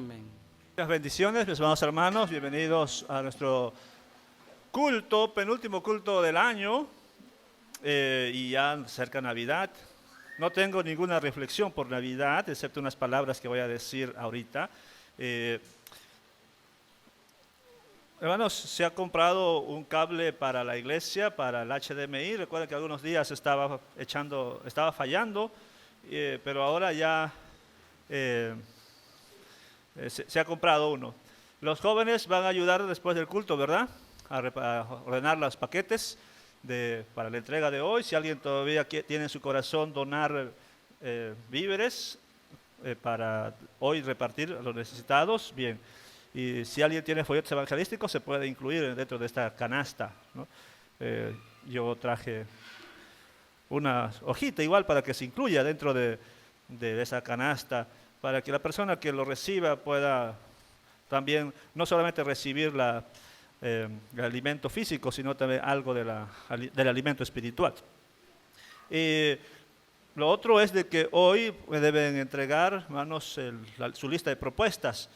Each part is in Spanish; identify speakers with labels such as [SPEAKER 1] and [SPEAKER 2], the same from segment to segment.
[SPEAKER 1] Amén.
[SPEAKER 2] Muchas bendiciones, mis amados hermanos. Bienvenidos a nuestro culto, penúltimo culto del año. Y ya cerca Navidad. No tengo ninguna reflexión por Navidad, excepto unas palabras que voy a decir ahorita. Hermanos, se ha comprado un cable para la iglesia, para el HDMI. Recuerden que algunos días estaba fallando, pero ahora ya se ha comprado uno. Los jóvenes van a ayudar después del culto, ¿verdad? A ordenar los paquetes para la entrega de hoy. Si alguien todavía tiene en su corazón donar víveres para hoy repartir a los necesitados, bien. Y si alguien tiene folletos evangelísticos, se puede incluir dentro de esta canasta, ¿no? Yo traje una hojita igual para que se incluya dentro de esa canasta, para que la persona que lo reciba pueda también no solamente recibir el alimento físico, sino también algo del alimento espiritual. Lo otro es de que hoy deben entregar, hermanos, su lista de propuestas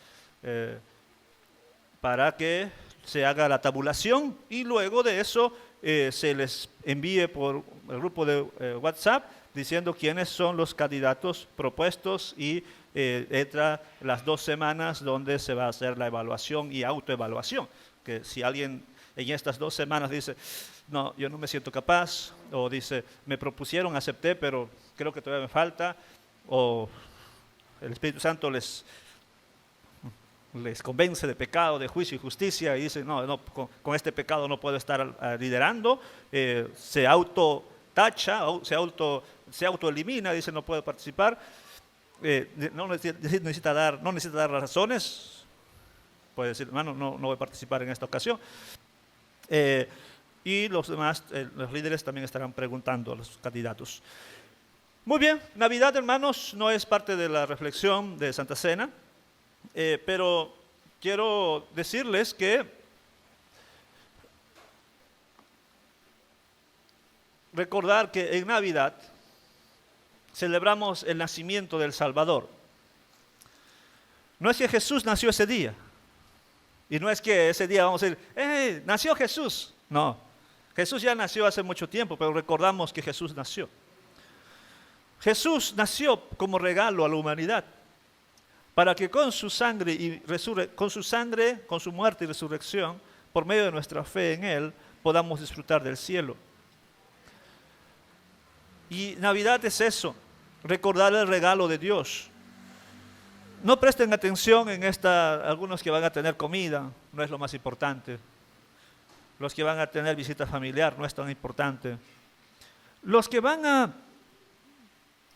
[SPEAKER 2] para que se haga la tabulación y luego de eso se les envíe por el grupo de WhatsApp diciendo quiénes son los candidatos propuestos y entra las 2 semanas donde se va a hacer la evaluación y autoevaluación. Que si alguien en estas 2 semanas dice, no, yo no me siento capaz, o dice, me propusieron, acepté, pero creo que todavía me falta, o el Espíritu Santo les convence de pecado, de juicio y justicia, y dice, no, con este pecado no puedo estar liderando, se autotacha, se autoelimina, dice, no puedo participar, no necesita dar las razones, puede decir, hermano, no voy a participar en esta ocasión. Y los demás, los líderes también estarán preguntando a los candidatos. Muy bien, Navidad, hermanos, no es parte de la reflexión de Santa Cena, pero quiero decirles que recordar que en Navidad celebramos el nacimiento del Salvador. No es que Jesús nació ese día. Y no es que ese día vamos a decir, nació Jesús. No, Jesús ya nació hace mucho tiempo, pero recordamos que Jesús nació. Jesús nació como regalo a la humanidad, para que con su sangre, con su muerte y resurrección, por medio de nuestra fe en Él, podamos disfrutar del cielo. Y Navidad es eso, recordar el regalo de Dios. No presten atención en algunos que van a tener comida, no es lo más importante. Los que van a tener visita familiar, no es tan importante. Los que van a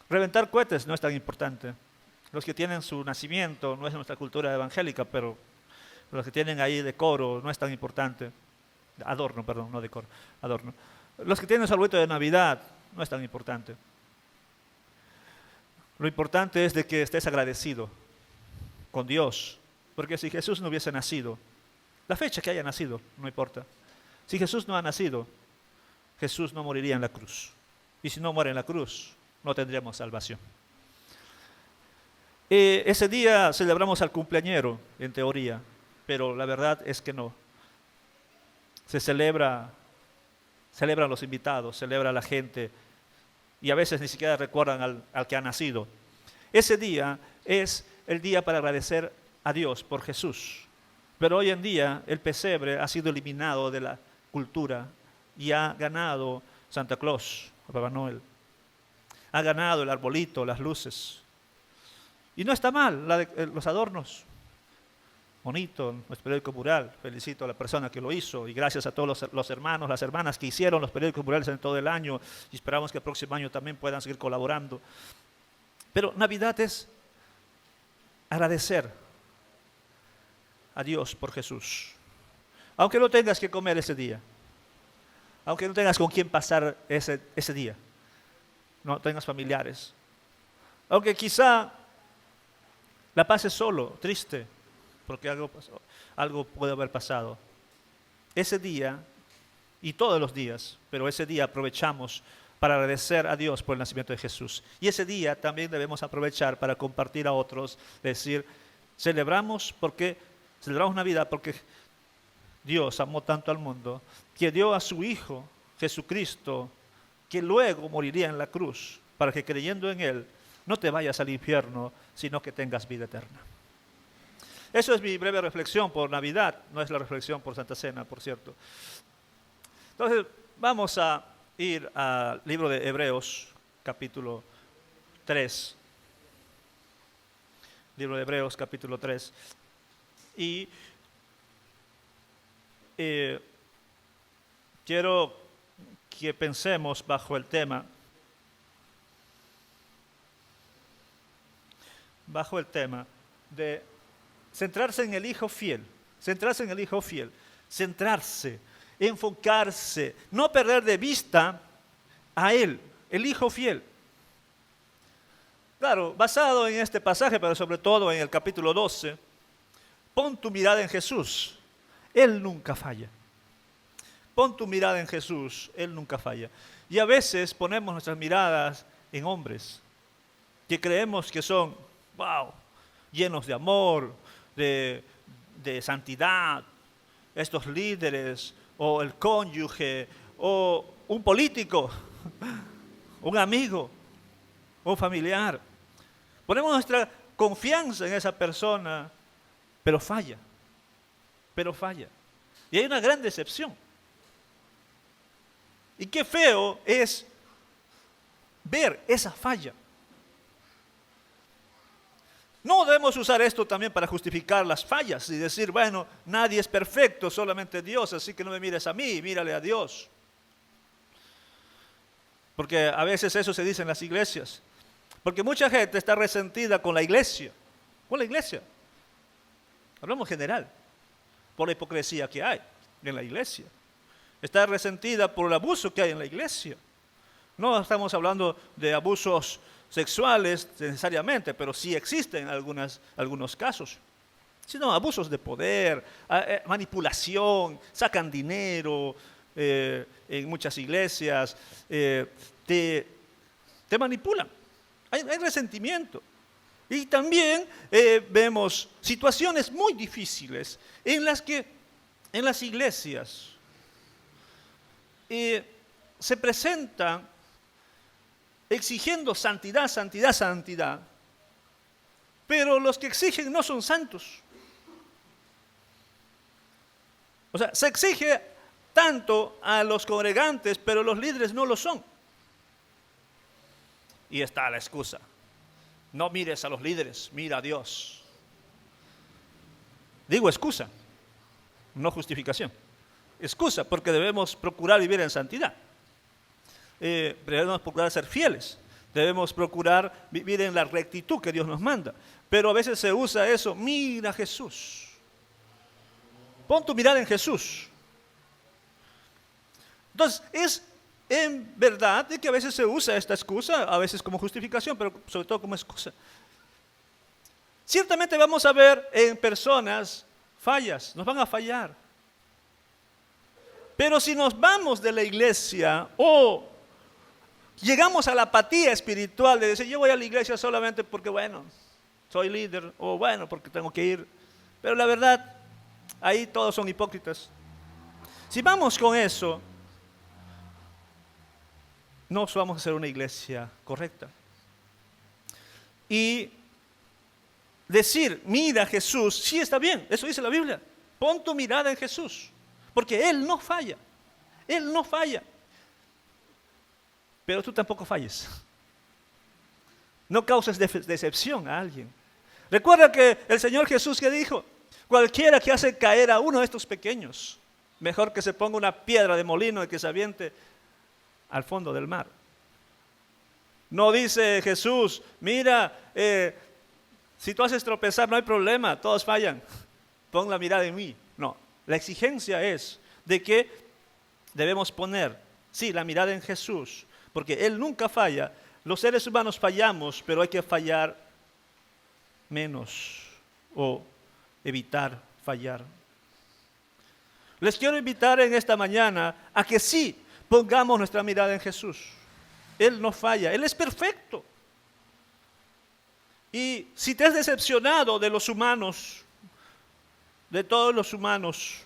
[SPEAKER 2] reventar cohetes, no es tan importante. Los que tienen su nacimiento, no es nuestra cultura evangélica, pero los que tienen ahí decoro, no es tan importante. Adorno, perdón, no decoro, adorno. Los que tienen su arbolito de Navidad, no es tan importante. Lo importante es de que estés agradecido con Dios, porque si Jesús no hubiese nacido, la fecha que haya nacido, no importa. Si Jesús no ha nacido, Jesús no moriría en la cruz. Y si no muere en la cruz, no tendríamos salvación. Ese día celebramos al cumpleañero, en teoría, pero la verdad es que no. Se celebran los invitados, celebra la gente, y a veces ni siquiera recuerdan al que ha nacido. Ese día es el día para agradecer a Dios por Jesús. Pero hoy en día el pesebre ha sido eliminado de la cultura y ha ganado Santa Claus, Papá Noel. Ha ganado el arbolito, las luces. Y no está mal los adornos. Bonito, nuestro periódico mural. Felicito a la persona que lo hizo y gracias a todos los hermanos, las hermanas que hicieron los periódicos murales en todo el año y esperamos que el próximo año también puedan seguir colaborando. Pero Navidad es agradecer a Dios por Jesús. Aunque no tengas que comer ese día, aunque no tengas con quién pasar ese día, no tengas familiares, aunque quizá la pases solo, triste, porque algo puede haber pasado. Ese día, y todos los días, pero ese día aprovechamos para agradecer a Dios por el nacimiento de Jesús. Y ese día también debemos aprovechar para compartir a otros, decir, Celebramos Navidad porque Dios amó tanto al mundo que dio a su Hijo Jesucristo, que luego moriría en la cruz, para que creyendo en Él no te vayas al infierno, sino que tengas vida eterna. Eso es mi breve reflexión por Navidad, no es la reflexión por Santa Cena, por cierto. Entonces, vamos a ir al libro de Hebreos, capítulo 3. Libro de Hebreos, capítulo 3. Y quiero que pensemos bajo el tema de centrarse en el Hijo fiel, centrarse, enfocarse, no perder de vista a Él, el Hijo fiel. Claro, basado en este pasaje, pero sobre todo en el capítulo 12, pon tu mirada en Jesús, Él nunca falla. Pon tu mirada en Jesús, Él nunca falla. Y a veces ponemos nuestras miradas en hombres que creemos que son, wow, llenos de amor, de santidad, estos líderes, o el cónyuge, o un político, un amigo, un familiar. Ponemos nuestra confianza en esa persona, pero falla. Y hay una gran decepción. Y qué feo es ver esa falla. No debemos usar esto también para justificar las fallas y decir, bueno, nadie es perfecto, solamente Dios, así que no me mires a mí, mírale a Dios. Porque a veces eso se dice en las iglesias. Porque mucha gente está resentida con la iglesia. Hablamos general, por la hipocresía que hay en la iglesia. Está resentida por el abuso que hay en la iglesia. No estamos hablando de abusos sexuales necesariamente, pero sí existen algunos casos. Sino abusos de poder, manipulación, sacan dinero en muchas iglesias, te manipulan. Hay resentimiento. Y también vemos situaciones muy difíciles en las que en las iglesias se presentan exigiendo santidad, pero los que exigen no son santos. O sea, se exige tanto a los congregantes, pero los líderes no lo son. Y está la excusa. No mires a los líderes, mira a Dios. Digo excusa, no justificación. Excusa, porque debemos procurar vivir en santidad. Debemos procurar ser fieles. Debemos procurar vivir en la rectitud que Dios nos manda. Pero a veces se usa eso, mira a Jesús. Pon tu mirada en Jesús. Entonces, es en verdad de que a veces se usa esta excusa, a veces como justificación, pero sobre todo como excusa. Ciertamente vamos a ver en personas fallas, nos van a fallar. Pero si nos vamos de la iglesia o llegamos a la apatía espiritual de decir, yo voy a la iglesia solamente porque, bueno, soy líder, o bueno, porque tengo que ir. Pero la verdad, ahí todos son hipócritas. Si vamos con eso, no vamos a ser una iglesia correcta. Y decir, mira a Jesús, sí está bien, eso dice la Biblia. Pon tu mirada en Jesús, porque Él no falla. Él no falla. Pero tú tampoco falles. No causes decepción a alguien. Recuerda que el Señor Jesús que dijo, cualquiera que hace caer a uno de estos pequeños, mejor que se ponga una piedra de molino y que se aviente al fondo del mar. No dice Jesús, mira, si tú haces tropezar no hay problema, todos fallan, pon la mirada en mí. No, la exigencia es de que debemos poner, sí, la mirada en Jesús, porque Él nunca falla. Los seres humanos fallamos, pero hay que fallar menos o evitar fallar. Les quiero invitar en esta mañana a que sí pongamos nuestra mirada en Jesús. Él no falla, Él es perfecto. Y si te has decepcionado de los humanos, de todos los humanos,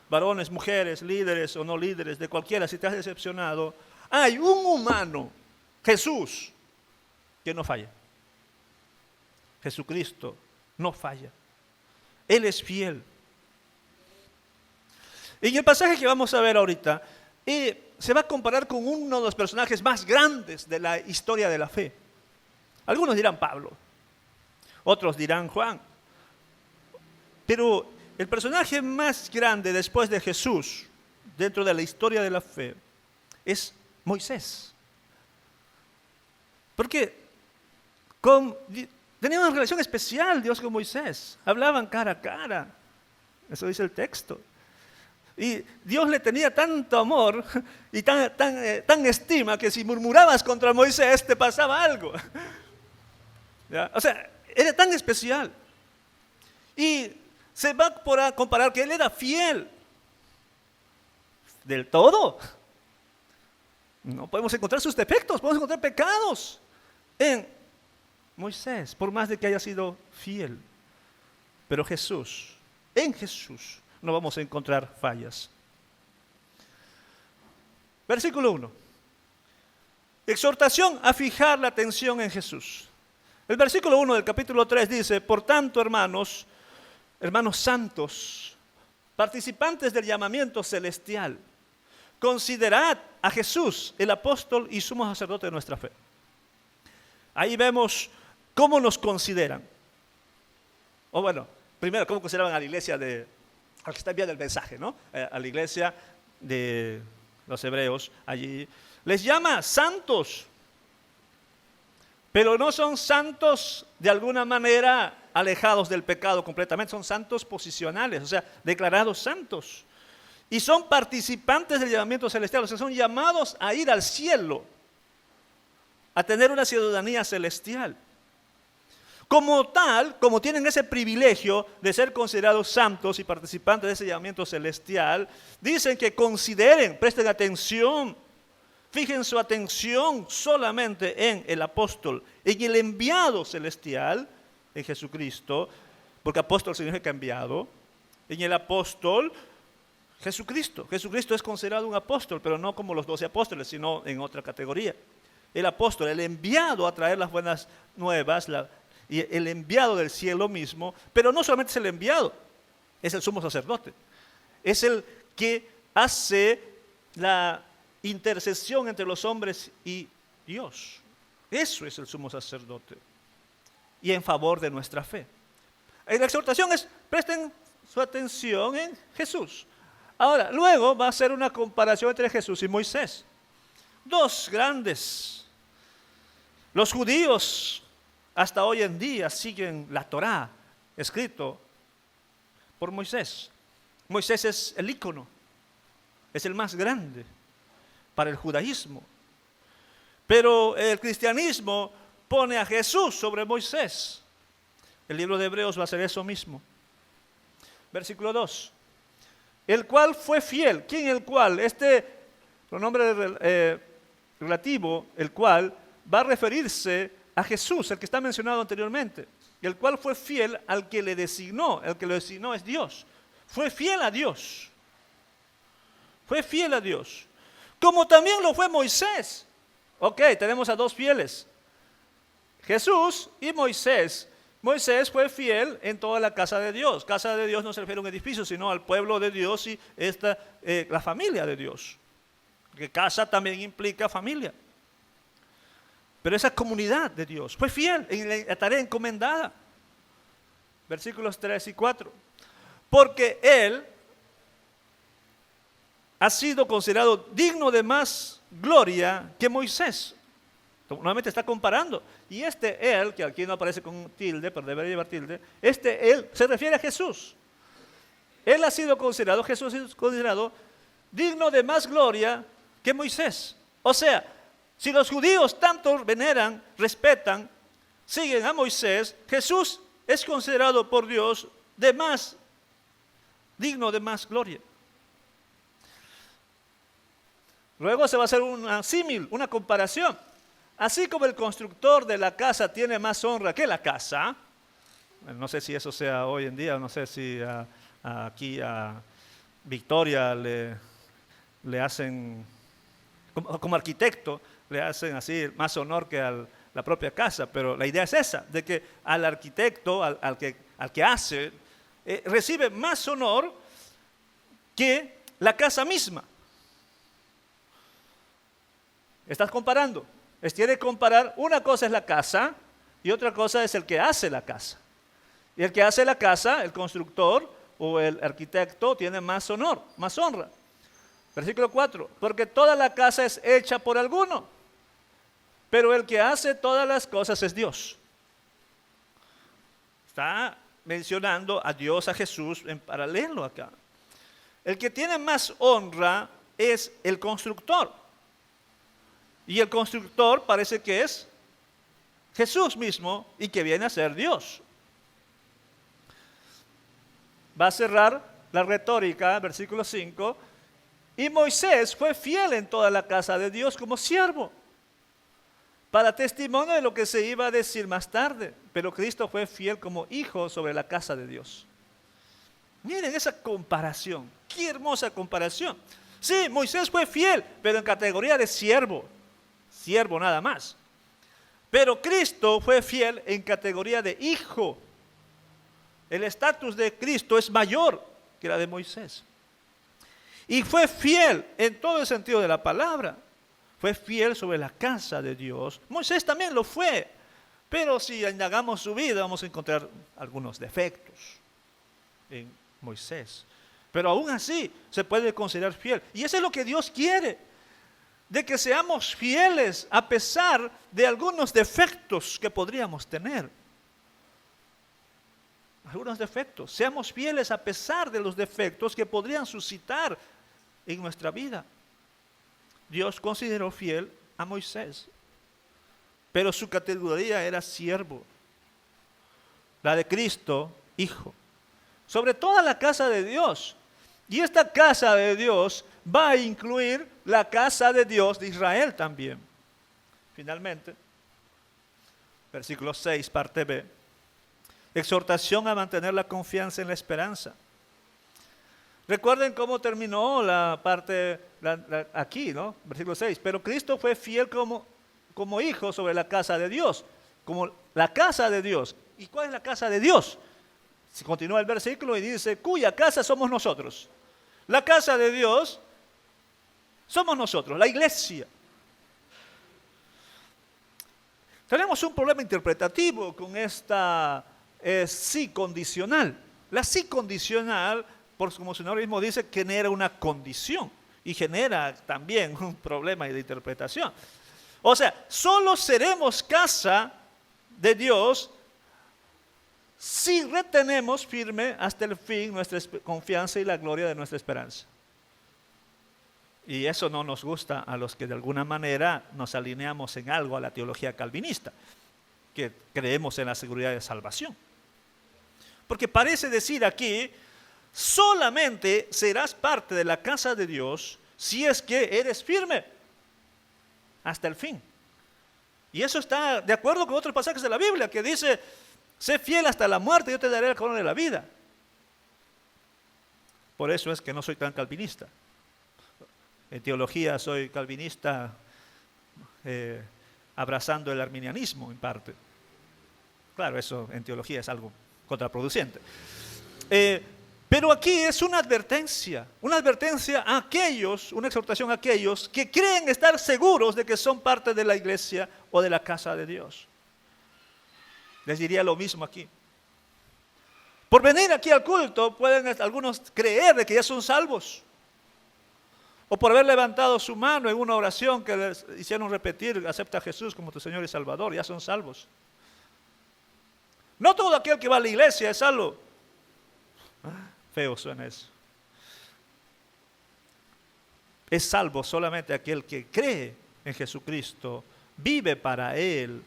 [SPEAKER 2] varones, mujeres, líderes o no líderes, de cualquiera, si te has decepcionado, hay un humano, Jesús, que no falla. Jesucristo no falla. Él es fiel. En el pasaje que vamos a ver ahorita, se va a comparar con uno de los personajes más grandes de la historia de la fe. Algunos dirán Pablo, otros dirán Juan. Pero el personaje más grande después de Jesús, dentro de la historia de la fe, es Moisés. Porque tenía una relación especial Dios con Moisés. Hablaban cara a cara. Eso dice el texto. Y Dios le tenía tanto amor y tan estima que si murmurabas contra Moisés te pasaba algo. ¿Ya? O sea, era tan especial. Y se va a comparar que él era fiel. Del todo. No podemos encontrar sus defectos, podemos encontrar pecados en Moisés, por más de que haya sido fiel. Pero en Jesús, no vamos a encontrar fallas. Versículo 1. Exhortación a fijar la atención en Jesús. El versículo 1 del capítulo 3 dice: por tanto, hermanos santos, participantes del llamamiento celestial, considerad a Jesús, el apóstol y sumo sacerdote de nuestra fe. Ahí vemos cómo nos consideran. O bueno, primero, cómo consideraban a la iglesia al que está enviando el mensaje, ¿no? A la iglesia de los hebreos allí. Les llama santos, pero no son santos de alguna manera alejados del pecado completamente, son santos posicionales, o sea, declarados santos. Y son participantes del llamamiento celestial, o sea, son llamados a ir al cielo, a tener una ciudadanía celestial. Como tal, como tienen ese privilegio de ser considerados santos y participantes de ese llamamiento celestial, dicen que consideren, presten atención, fijen su atención solamente en el apóstol, en el enviado celestial, en Jesucristo, porque apóstol significa enviado, en el apóstol Jesucristo. Jesucristo es considerado un apóstol, pero no como los 12 apóstoles, sino en otra categoría. El apóstol, el enviado a traer las buenas nuevas, y el enviado del cielo mismo, pero no solamente es el enviado, es el sumo sacerdote. Es el que hace la intercesión entre los hombres y Dios. Eso es el sumo sacerdote. Y en favor de nuestra fe. Y la exhortación es: presten su atención en Jesús. Ahora, luego va a ser una comparación entre Jesús y Moisés. Dos grandes. Los judíos hasta hoy en día siguen la Torá, escrito por Moisés. Moisés es el ícono, es el más grande para el judaísmo. Pero el cristianismo pone a Jesús sobre Moisés. El libro de Hebreos va a hacer eso mismo. Versículo 2. El cual fue fiel. ¿Quién el cual? Pronombre relativo, el cual va a referirse a Jesús, el que está mencionado anteriormente. El cual fue fiel al que le designó. El que lo designó es Dios. Fue fiel a Dios. Fue fiel a Dios. Como también lo fue Moisés. Ok, tenemos a dos fieles. Jesús y Moisés. Moisés fue fiel en toda la casa de Dios. Casa de Dios no se refiere a un edificio, sino al pueblo de Dios y la familia de Dios. Porque casa también implica familia. Pero esa comunidad de Dios fue fiel en la tarea encomendada. Versículos 3 y 4. Porque él ha sido considerado digno de más gloria que Moisés. Nuevamente está comparando. Y él, que aquí no aparece con tilde, pero debería llevar tilde, él se refiere a Jesús. Él ha sido considerado, Jesús ha sido considerado digno de más gloria que Moisés. O sea, si los judíos tanto veneran, respetan, siguen a Moisés, Jesús es considerado por Dios digno de más gloria. Luego se va a hacer una símil, una comparación. Así como el constructor de la casa tiene más honra que la casa, no sé si eso sea hoy en día, no sé si aquí a Victoria le hacen, como arquitecto, le hacen así más honor que a la propia casa, pero la idea es esa, de que al arquitecto, al que hace, recibe más honor que la casa misma. ¿Estás comparando? Quiere comparar, una cosa es la casa y otra cosa es el que hace la casa. Y el que hace la casa, el constructor o el arquitecto, tiene más honor, más honra. Versículo 4, porque toda la casa es hecha por alguno, pero el que hace todas las cosas es Dios. Está mencionando a Dios, a Jesús en paralelo acá. El que tiene más honra es el constructor. Y el constructor parece que es Jesús mismo y que viene a ser Dios. Va a cerrar la retórica, versículo 5. Y Moisés fue fiel en toda la casa de Dios como siervo, para testimonio de lo que se iba a decir más tarde. Pero Cristo fue fiel como hijo sobre la casa de Dios. Miren esa comparación, qué hermosa comparación. Sí, Moisés fue fiel, pero en categoría de siervo nada más. Pero Cristo fue fiel en categoría de hijo. El estatus de Cristo es mayor que la de Moisés. Y fue fiel en todo el sentido de la palabra. Fue fiel sobre la casa de Dios. Moisés también lo fue. Pero si indagamos su vida, vamos a encontrar algunos defectos en Moisés. Pero aún así se puede considerar fiel. Y eso es lo que Dios quiere. De que seamos fieles a pesar de algunos defectos que podríamos tener. Algunos defectos. Seamos fieles a pesar de los defectos que podrían suscitar en nuestra vida. Dios consideró fiel a Moisés, pero su categoría era siervo. La de Cristo, hijo. Sobre toda la casa de Dios. Y esta casa de Dios va a incluir la casa de Dios de Israel también. Finalmente, versículo 6, parte B. Exhortación a mantener la confianza en la esperanza. Recuerden cómo terminó la parte aquí, ¿no? Versículo 6. Pero Cristo fue fiel como hijo sobre la casa de Dios. Como la casa de Dios. ¿Y cuál es la casa de Dios? Se continúa el versículo y dice, cuya casa somos nosotros. La casa de Dios somos nosotros, la iglesia. Tenemos un problema interpretativo con esta sí condicional. La sí condicional, como su nombre mismo dice, genera una condición y genera también un problema de interpretación. O sea, solo seremos casa de Dios si retenemos firme hasta el fin nuestra confianza y la gloria de nuestra esperanza. Y eso no nos gusta a los que de alguna manera nos alineamos en algo a la teología calvinista, que creemos en la seguridad de salvación. Porque parece decir aquí, solamente serás parte de la casa de Dios si es que eres firme hasta el fin. Y eso está de acuerdo con otros pasajes de la Biblia que dice, sé fiel hasta la muerte, yo te daré la corona de la vida. Por eso es que no soy tan calvinista. En teología soy calvinista abrazando el arminianismo en parte. Claro, eso en teología es algo contraproducente. Pero aquí es una advertencia a aquellos, una exhortación a aquellos que creen estar seguros de que son parte de la iglesia o de la casa de Dios. Les diría lo mismo aquí. Por venir aquí al culto pueden algunos creer de que ya son salvos. O por haber levantado su mano en una oración que les hicieron repetir, acepta a Jesús como tu Señor y Salvador, ya son salvos. No todo aquel que va a la iglesia es salvo. Feo suena eso. Es salvo solamente aquel que cree en Jesucristo, vive para Él,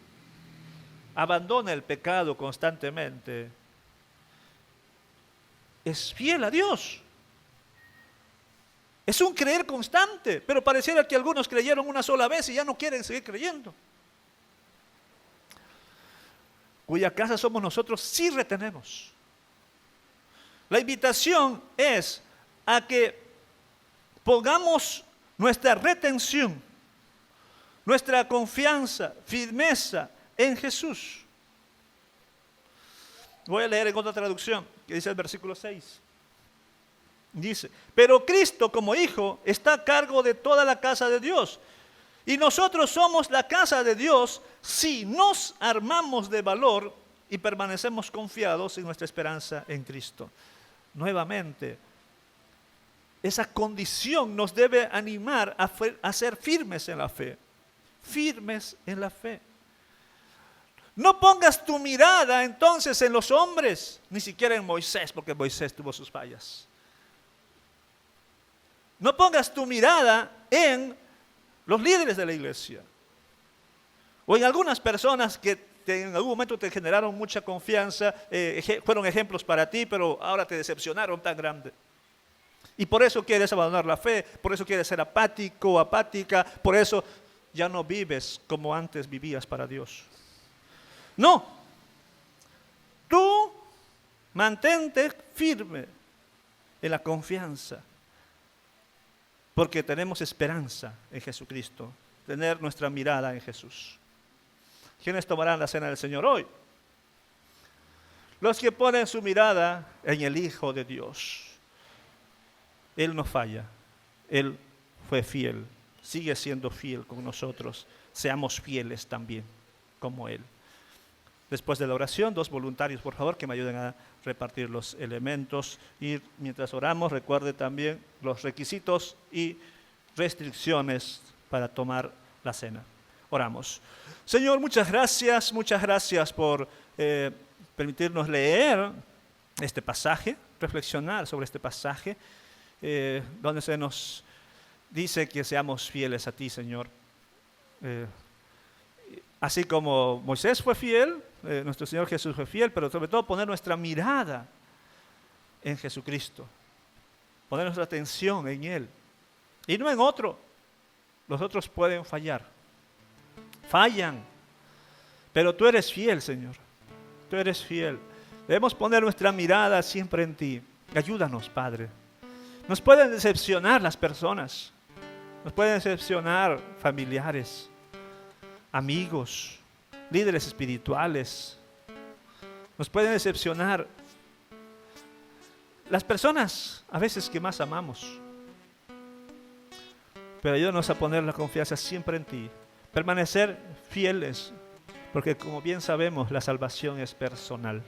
[SPEAKER 2] abandona el pecado constantemente, es fiel a Dios. Es un creer constante, pero pareciera que algunos creyeron una sola vez y ya no quieren seguir creyendo. cuya casa somos nosotros, sí retenemos. La invitación es a que pongamos nuestra retención, nuestra confianza, firmeza en Jesús. Voy a leer en otra traducción, que dice el versículo 6. Dice, pero Cristo como Hijo está a cargo de toda la casa de Dios. Y nosotros somos la casa de Dios si nos armamos de valor y permanecemos confiados en nuestra esperanza en Cristo. Nuevamente, esa condición nos debe animar a ser firmes en la fe. Firmes en la fe. No pongas tu mirada entonces en los hombres, ni siquiera en Moisés, porque Moisés tuvo sus fallas. No pongas tu mirada en los líderes de la iglesia o en algunas personas que en algún momento te generaron mucha confianza, fueron ejemplos para ti, pero ahora te decepcionaron tan grande. Y por eso quieres abandonar la fe, por eso quieres ser apático o apática, por eso ya no vives como antes vivías para Dios. No, tú mantente firme en la confianza, porque tenemos esperanza en Jesucristo, tener nuestra mirada en Jesús. ¿Quiénes tomarán la cena del Señor hoy? Los que ponen su mirada en el Hijo de Dios. Él no falla, Él fue fiel, sigue siendo fiel con nosotros. Seamos fieles también como Él. Después de la oración, 2 voluntarios, por favor, que me ayuden a repartir los elementos. Y mientras oramos, recuerde también los requisitos y restricciones para tomar la cena. Oramos. Señor, muchas gracias por permitirnos leer este pasaje, reflexionar sobre este pasaje, donde se nos dice que seamos fieles a ti, Señor. Así como Moisés fue fiel, nuestro Señor Jesús fue fiel, pero sobre todo poner nuestra mirada en Jesucristo, poner nuestra atención en Él y no en otro. Los otros pueden fallan, pero tú eres fiel, Señor, tú eres fiel. Debemos poner nuestra mirada siempre en ti. Ayúdanos, Padre. Nos pueden decepcionar las personas, nos pueden decepcionar familiares, amigos, líderes espirituales. Nos pueden decepcionar las personas a veces que más amamos. Pero ayúdanos a poner la confianza siempre en ti. Permanecer fieles, porque como bien sabemos, la salvación es personal.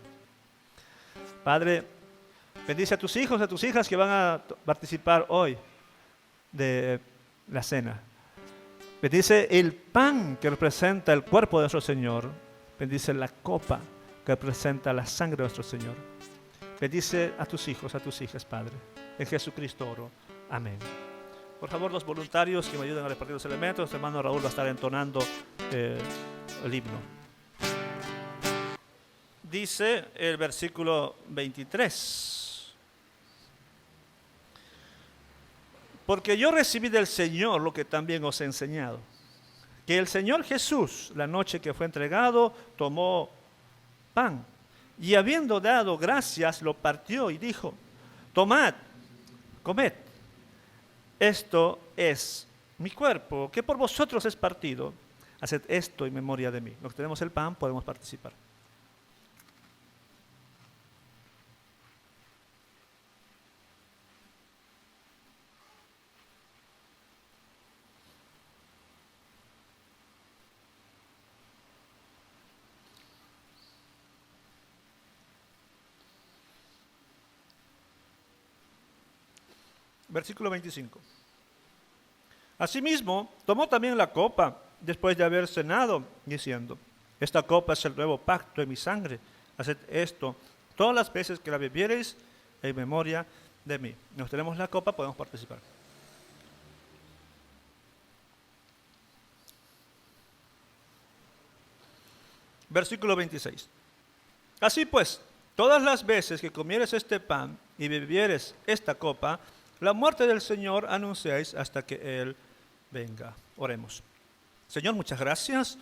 [SPEAKER 2] Padre, bendice a tus hijos, a tus hijas que van a participar hoy de la cena. Bendice el pan que representa el cuerpo de nuestro Señor. Bendice la copa que representa la sangre de nuestro Señor. Bendice a tus hijos, a tus hijas, Padre. En Jesucristo oro. Amén. Por favor, los voluntarios que me ayuden a repartir los elementos. El hermano Raúl va a estar entonando el himno. Dice el versículo 23. Porque yo recibí del Señor lo que también os he enseñado. Que el Señor Jesús, la noche que fue entregado, tomó pan. Y habiendo dado gracias, lo partió y dijo, tomad, comed. Esto es mi cuerpo, que por vosotros es partido. Haced esto en memoria de mí. Los que tenemos el pan podemos participar. Versículo 25. Asimismo, tomó también la copa después de haber cenado, diciendo, esta copa es el nuevo pacto en mi sangre. Haced esto todas las veces que la bebiereis en memoria de mí. Nos tenemos la copa, podemos participar. Versículo 26. Así pues, todas las veces que comieres este pan y bebieres esta copa, la muerte del Señor anunciáis hasta que Él venga. Oremos. Señor, muchas gracias.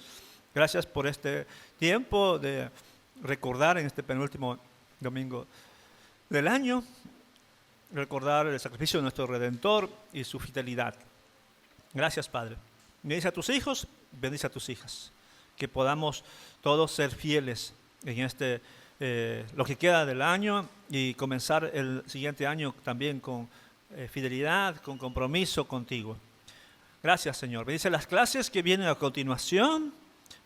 [SPEAKER 2] Gracias por este tiempo de recordar en este penúltimo domingo del año, recordar el sacrificio de nuestro Redentor y su fidelidad. Gracias, Padre. Bendice a tus hijos, bendice a tus hijas. Que podamos todos ser fieles en lo que queda del año y comenzar el siguiente año también con fidelidad, con compromiso contigo. Gracias, Señor. Bendice las clases que vienen a continuación,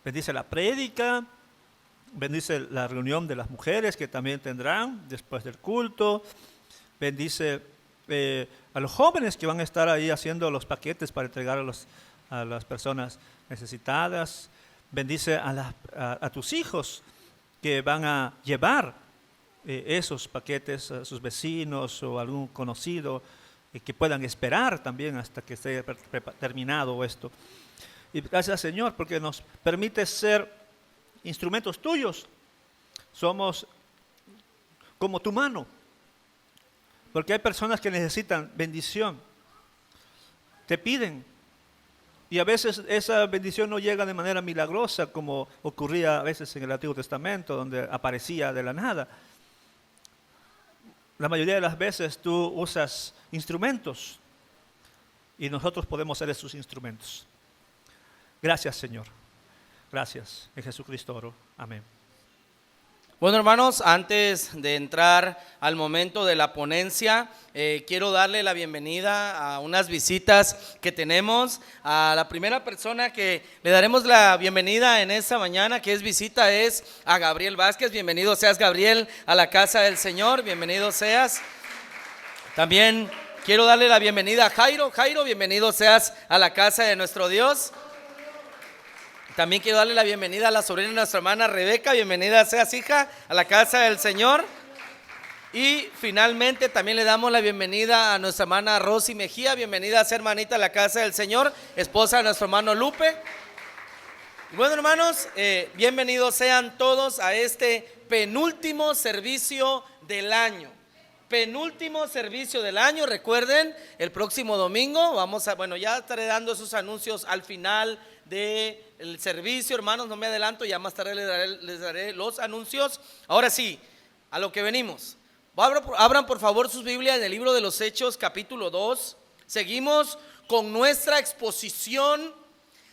[SPEAKER 2] bendice la prédica, bendice la reunión de las mujeres que también tendrán después del culto, bendice a los jóvenes que van a estar ahí haciendo los paquetes para entregar a las personas necesitadas. Bendice a tus hijos que van a llevar esos paquetes a sus vecinos o algún conocido que puedan esperar también hasta que esté terminado esto. Y gracias, Señor, porque nos permite ser instrumentos tuyos. Somos como tu mano, porque hay personas que necesitan bendición, te piden. Y a veces esa bendición no llega de manera milagrosa, como ocurría a veces en el Antiguo Testamento, donde aparecía de la nada. La mayoría de las veces tú usas instrumentos y nosotros podemos ser esos instrumentos. Gracias, Señor. Gracias. En Jesucristo oro. Amén.
[SPEAKER 1] Bueno, hermanos, antes de entrar al momento de la ponencia, quiero darle la bienvenida a unas visitas que tenemos. A la primera persona que le daremos la bienvenida en esta mañana, que es visita, es a Gabriel Vázquez. Bienvenido seas, Gabriel, a la casa del Señor. Bienvenido seas. También quiero darle la bienvenida a Jairo. Jairo, bienvenido seas a la casa de nuestro Dios. También quiero darle la bienvenida a la sobrina de nuestra hermana Rebeca. Bienvenida seas, hija, a la casa del Señor. Y finalmente también le damos la bienvenida a nuestra hermana Rosy Mejía. Bienvenida sea, hermanita, a la casa del Señor, esposa de nuestro hermano Lupe. Y bueno, hermanos, bienvenidos sean todos a este penúltimo servicio del año. Penúltimo servicio del año. Recuerden, el próximo domingo ya estaré dando esos anuncios al final del servicio, hermanos, no me adelanto, ya más tarde les daré los anuncios. Ahora sí, a lo que venimos. Abran por favor sus Biblias en el libro de los Hechos, capítulo 2. Seguimos con nuestra exposición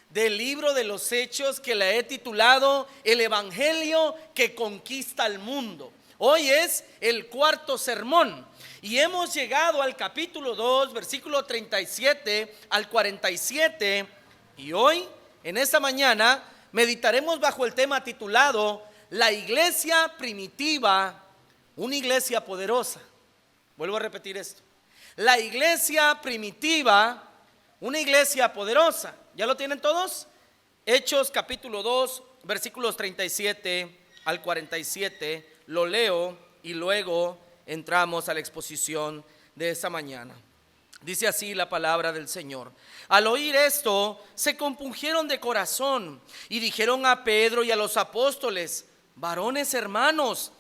[SPEAKER 1] del libro de los Hechos, que la he titulado El Evangelio que conquista el mundo. Hoy es el cuarto sermón y hemos llegado al capítulo 2, versículo 37 al 47, y hoy, en esta mañana, meditaremos bajo el tema titulado La iglesia primitiva, una iglesia poderosa. Vuelvo a repetir esto. La iglesia primitiva, una iglesia poderosa. ¿Ya lo tienen todos? Hechos capítulo 2, versículos 37 al 47. Lo leo y luego entramos a la exposición de esta mañana. Dice así la palabra del Señor. Al oír esto, se compungieron de corazón y dijeron a Pedro y a los apóstoles: varones hermanos,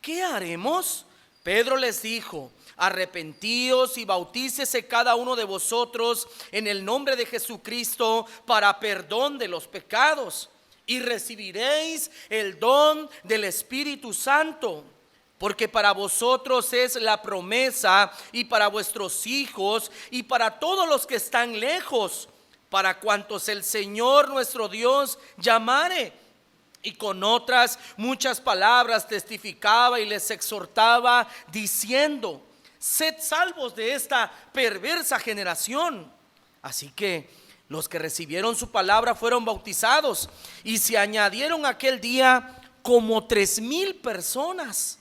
[SPEAKER 1] ¿qué haremos? Pedro les dijo: arrepentíos y bautícese cada uno de vosotros en el nombre de Jesucristo para perdón de los pecados, y recibiréis el don del Espíritu Santo. Porque para vosotros es la promesa, y para vuestros hijos, y para todos los que están lejos, para cuantos el Señor nuestro Dios llamare. Y con otras muchas palabras testificaba y les exhortaba, diciendo: sed salvos de esta perversa generación. Así que los que recibieron su palabra fueron bautizados, y se añadieron aquel día como 3,000 personas.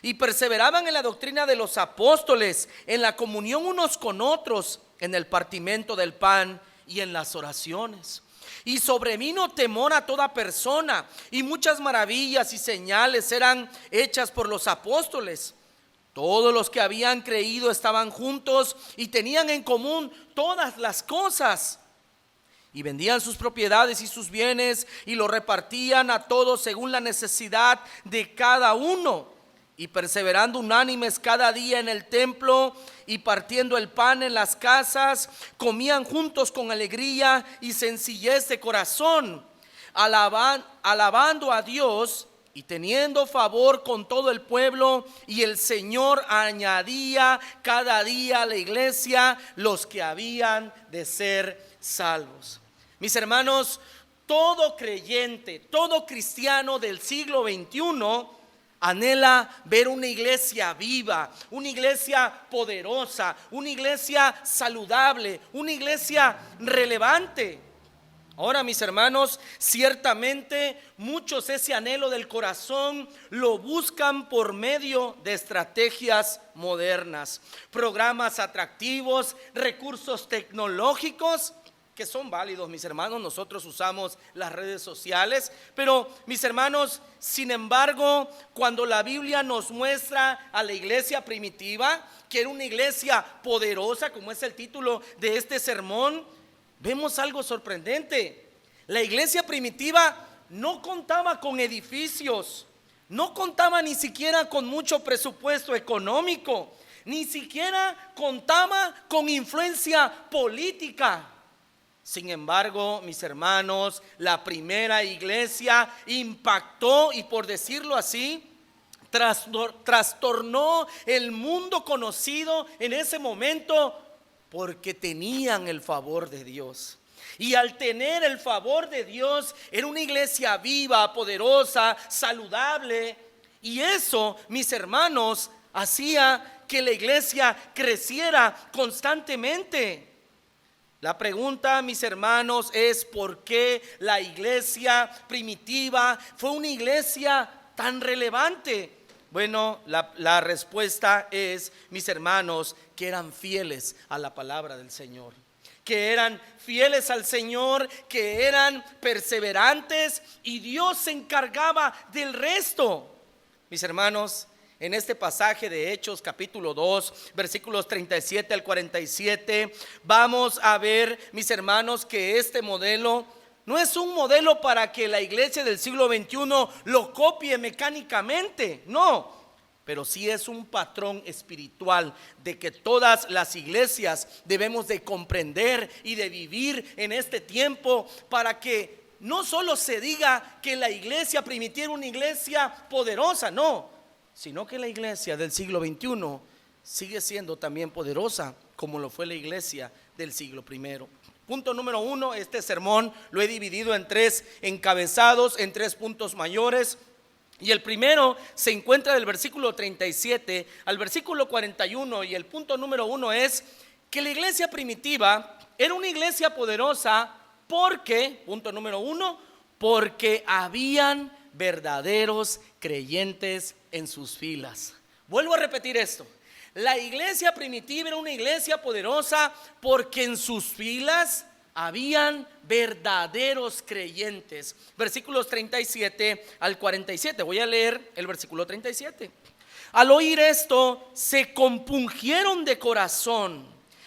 [SPEAKER 1] Y perseveraban en la doctrina de los apóstoles, en la comunión unos con otros, en el partimiento del pan y en las oraciones. Y sobrevino temor a toda persona, y muchas maravillas y señales eran hechas por los apóstoles. Todos los que habían creído estaban juntos y tenían en común todas las cosas. Y vendían sus propiedades y sus bienes y lo repartían a todos según la necesidad de cada uno. Y perseverando unánimes cada día en el templo y partiendo el pan en las casas, comían juntos con alegría y sencillez de corazón, alabando a Dios y teniendo favor con todo el pueblo, y el Señor añadía cada día a la iglesia los que habían de ser salvos. Mis hermanos, todo creyente, todo cristiano del siglo XXI anhela ver una iglesia viva, una iglesia poderosa, una iglesia saludable, una iglesia relevante. Ahora, mis hermanos, ciertamente muchos ese anhelo del corazón lo buscan por medio de estrategias modernas, programas atractivos, recursos tecnológicos que son válidos, mis hermanos. Nosotros usamos las redes sociales, pero mis hermanos, sin embargo, cuando la Biblia nos muestra a la iglesia primitiva, que era una iglesia poderosa, como es el título de este sermón, vemos algo sorprendente. La iglesia primitiva no contaba con edificios, no contaba ni siquiera con mucho presupuesto económico, ni siquiera contaba con influencia política. Sin embargo, mis hermanos, la primera iglesia impactó y, por decirlo así, trastornó el mundo conocido en ese momento, porque tenían el favor de Dios. Y al tener el favor de Dios, era una iglesia viva, poderosa, saludable. Y eso, mis hermanos, hacía que la iglesia creciera constantemente. La pregunta, mis hermanos, es ¿por qué la iglesia primitiva fue una iglesia tan relevante? Bueno, la respuesta es, mis hermanos, que eran fieles a la palabra del Señor, que eran fieles al Señor, que eran perseverantes, y Dios se encargaba del resto. Mis hermanos, en este pasaje de Hechos capítulo 2, versículos 37 al 47, vamos a ver, mis hermanos, que este modelo no es un modelo para que la iglesia del siglo XXI lo copie mecánicamente, no, pero sí es un patrón espiritual de que todas las iglesias debemos de comprender y de vivir en este tiempo, para que no solo se diga que la iglesia primitiva era una iglesia poderosa, no, sino que la iglesia del siglo XXI sigue siendo también poderosa como lo fue la iglesia del siglo I. Punto número 1, este sermón lo he dividido en 3 encabezados, en 3 puntos mayores. Y el primero se encuentra del versículo 37 al versículo 41, y el punto número 1 es que la iglesia primitiva era una iglesia poderosa porque, punto número 1, porque habían verdaderos creyentes en sus filas. Vuelvo a repetir esto. La iglesia primitiva era una iglesia poderosa porque en sus filas habían verdaderos creyentes. Versículos 37 al 47. Voy a leer el versículo 37. Al oír esto, se compungieron de corazón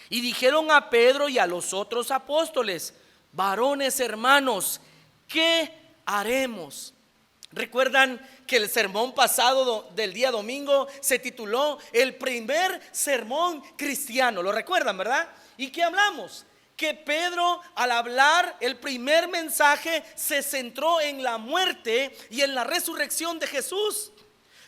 [SPEAKER 1] y dijeron a Pedro y a los otros apóstoles: varones hermanos, ¿qué haremos? Recuerdan que el sermón pasado del día domingo se tituló el primer sermón cristiano. ¿Lo recuerdan, verdad? ¿Y qué hablamos? Que Pedro, al hablar el primer mensaje, se centró en la muerte y en la resurrección de Jesús.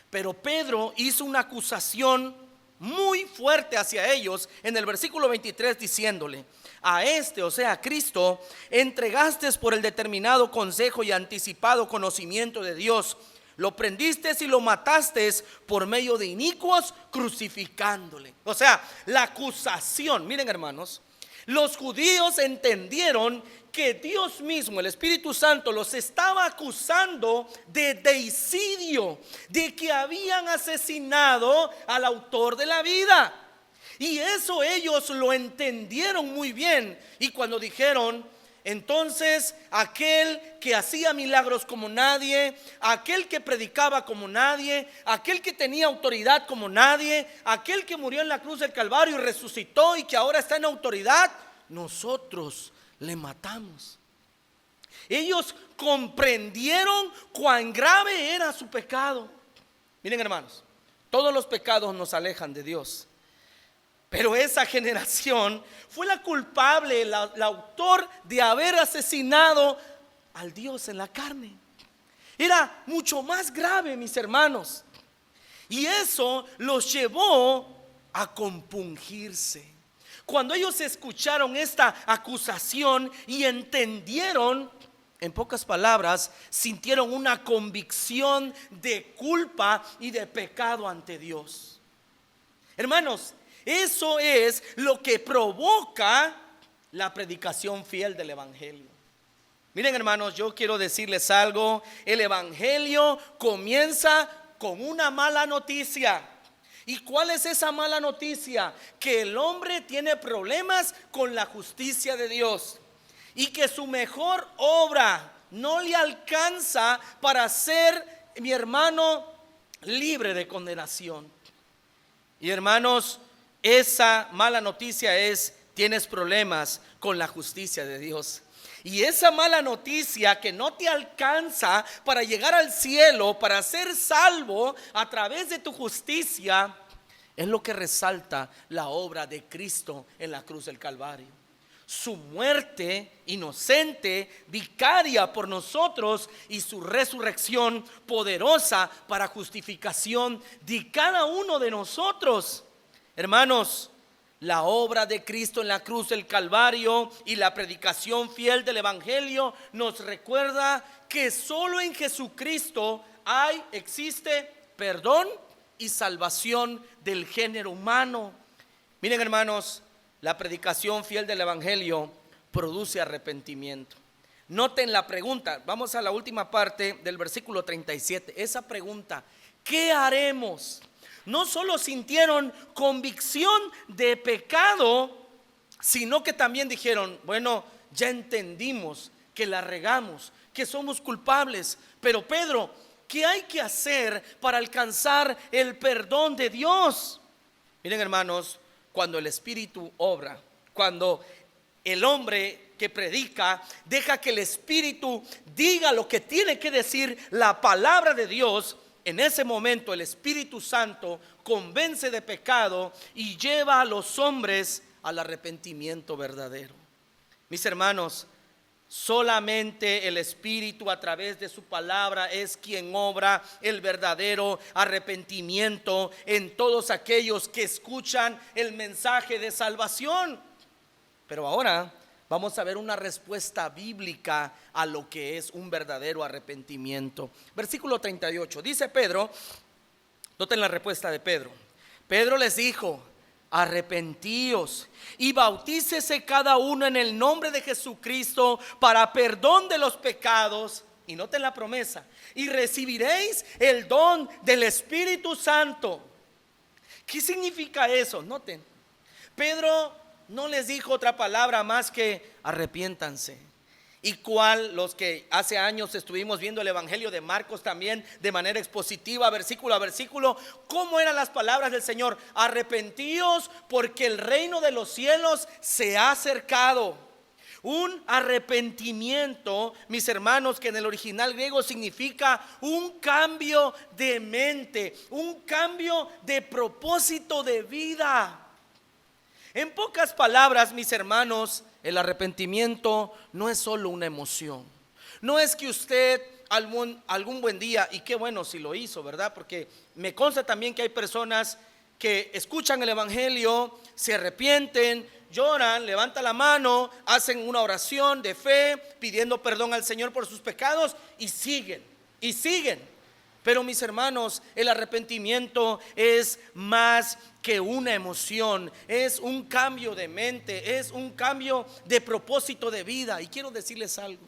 [SPEAKER 1] Pero Pedro hizo una acusación muy fuerte hacia ellos en el versículo 23, diciéndole: a este, o sea, a Cristo, entregaste por el determinado consejo y anticipado conocimiento de Dios. Lo prendiste y lo mataste por medio de inicuos, crucificándole. O sea, la acusación, miren hermanos, los judíos entendieron que Dios mismo, el Espíritu Santo, los estaba acusando de deicidio, de que habían asesinado al autor de la vida. Y eso ellos lo entendieron muy bien. Y cuando dijeron: entonces aquel que hacía milagros como nadie, aquel que predicaba como nadie, aquel que tenía autoridad como nadie, aquel que murió en la cruz del Calvario y resucitó y que ahora está en autoridad, nosotros le matamos. Ellos comprendieron cuán grave era su pecado. Miren hermanos, todos los pecados nos alejan de Dios, pero esa generación fue la culpable, el autor de haber asesinado al Dios en la carne. Era mucho más grave, mis hermanos. Y eso los llevó a compungirse. Cuando ellos escucharon esta acusación y entendieron, en pocas palabras, sintieron una convicción de culpa y de pecado ante Dios. Hermanos, eso es lo que provoca la predicación fiel del evangelio. Miren, hermanos, yo quiero decirles algo. El evangelio comienza con una mala noticia. ¿Y cuál es esa mala noticia? Que el hombre tiene problemas con la justicia de Dios y que su mejor obra no le alcanza para ser, mi hermano, libre de condenación. Y hermanos, esa mala noticia es: tienes problemas con la justicia de Dios. Y esa mala noticia que no te alcanza para llegar al cielo, para ser salvo a través de tu justicia, es lo que resalta la obra de Cristo en la cruz del Calvario. Su muerte inocente, vicaria por nosotros, y su resurrección poderosa para justificación de cada uno de nosotros. Hermanos, la obra de Cristo en la cruz del Calvario y la predicación fiel del evangelio nos recuerda que solo en Jesucristo existe perdón y salvación del género humano. Miren, hermanos, la predicación fiel del evangelio produce arrepentimiento. Noten la pregunta, vamos a la última parte del versículo 37. Esa pregunta: ¿qué haremos? No solo sintieron convicción de pecado, sino que también dijeron: bueno, ya entendimos que la regamos, que somos culpables, pero Pedro, ¿qué hay que hacer para alcanzar el perdón de Dios? Miren, hermanos, cuando el Espíritu obra, cuando el hombre que predica deja que el Espíritu diga lo que tiene que decir la palabra de Dios, en ese momento el Espíritu Santo convence de pecado y lleva a los hombres al arrepentimiento verdadero. Mis hermanos, solamente el Espíritu a través de su palabra es quien obra el verdadero arrepentimiento en todos aquellos que escuchan el mensaje de salvación. Pero ahora vamos a ver una respuesta bíblica a lo que es un verdadero arrepentimiento. Versículo 38, dice Pedro, noten la respuesta de Pedro. Pedro les dijo: arrepentíos y bautícese cada uno en el nombre de Jesucristo para perdón de los pecados. Y noten la promesa: y recibiréis el don del Espíritu Santo. ¿Qué significa eso? Noten, Pedro no les dijo otra palabra más que arrepiéntanse. Y cuál, los que hace años estuvimos viendo el evangelio de Marcos también de manera expositiva, versículo a versículo, ¿cómo eran las palabras del Señor? Arrepentíos porque el reino de los cielos se ha acercado. Un arrepentimiento, mis hermanos, que en el original griego significa un cambio de mente, un cambio de propósito de vida. En pocas palabras, mis hermanos, el arrepentimiento no es solo una emoción. No es que usted algún buen día, y qué bueno si lo hizo, ¿verdad? Porque me consta también que hay personas que escuchan el evangelio, se arrepienten, lloran, levantan la mano, hacen una oración de fe, pidiendo perdón al Señor por sus pecados, y siguen. Pero mis hermanos, el arrepentimiento es más que una emoción, es un cambio de mente, es un cambio de propósito de vida. Y quiero decirles algo: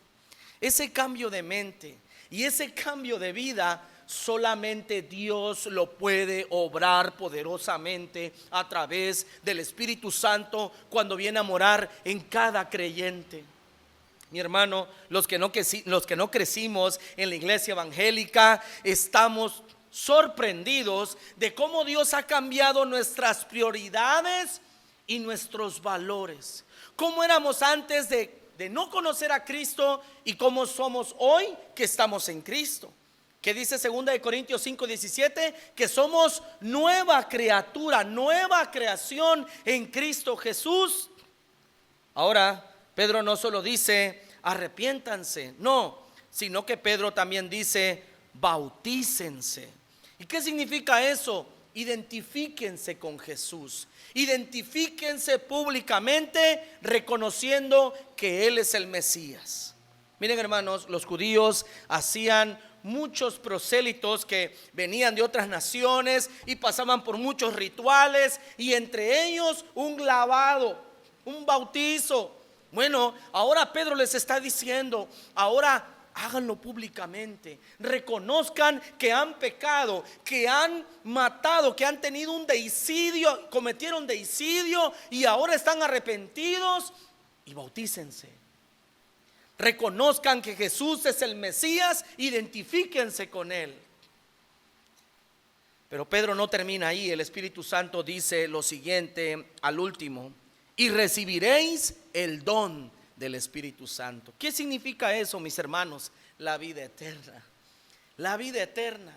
[SPEAKER 1] ese cambio de mente y ese cambio de vida solamente Dios lo puede obrar poderosamente a través del Espíritu Santo cuando viene a morar en cada creyente. Mi hermano, los que no crecimos en la iglesia evangélica, estamos sorprendidos de cómo Dios ha cambiado nuestras prioridades y nuestros valores. Cómo éramos antes de no conocer a Cristo y cómo somos hoy que estamos en Cristo. Que dice 2 Corintios 5:17, que somos nueva criatura, nueva creación en Cristo Jesús. Ahora, Pedro no solo dice arrepiéntanse, no, sino que Pedro también dice, bautícense. ¿Y qué significa eso? Identifíquense con Jesús. Identifíquense públicamente reconociendo que Él es el Mesías. Miren, hermanos, los judíos hacían muchos prosélitos que venían de otras naciones y pasaban por muchos rituales, y entre ellos un lavado, un bautizo. Bueno, ahora Pedro les está diciendo, ahora háganlo públicamente, reconozcan que han pecado, que han matado, que han tenido un deicidio, cometieron deicidio y ahora están arrepentidos, y bautícense. Reconozcan que Jesús es el Mesías, identifíquense con Él. Pero Pedro no termina ahí. El Espíritu Santo dice lo siguiente al último: y recibiréis el don del Espíritu Santo. ¿Qué significa eso, mis hermanos? La vida eterna. La vida eterna.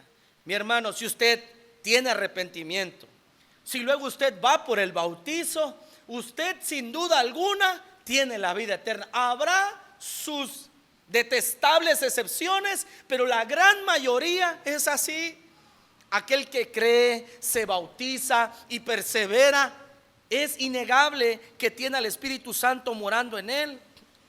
[SPEAKER 1] Mi hermano, si usted tiene arrepentimiento, si luego usted va por el bautizo, usted sin duda alguna tiene la vida eterna. Habrá sus detestables excepciones, pero la gran mayoría es así. Aquel que cree, se bautiza y persevera, es innegable que tiene al Espíritu Santo morando en él.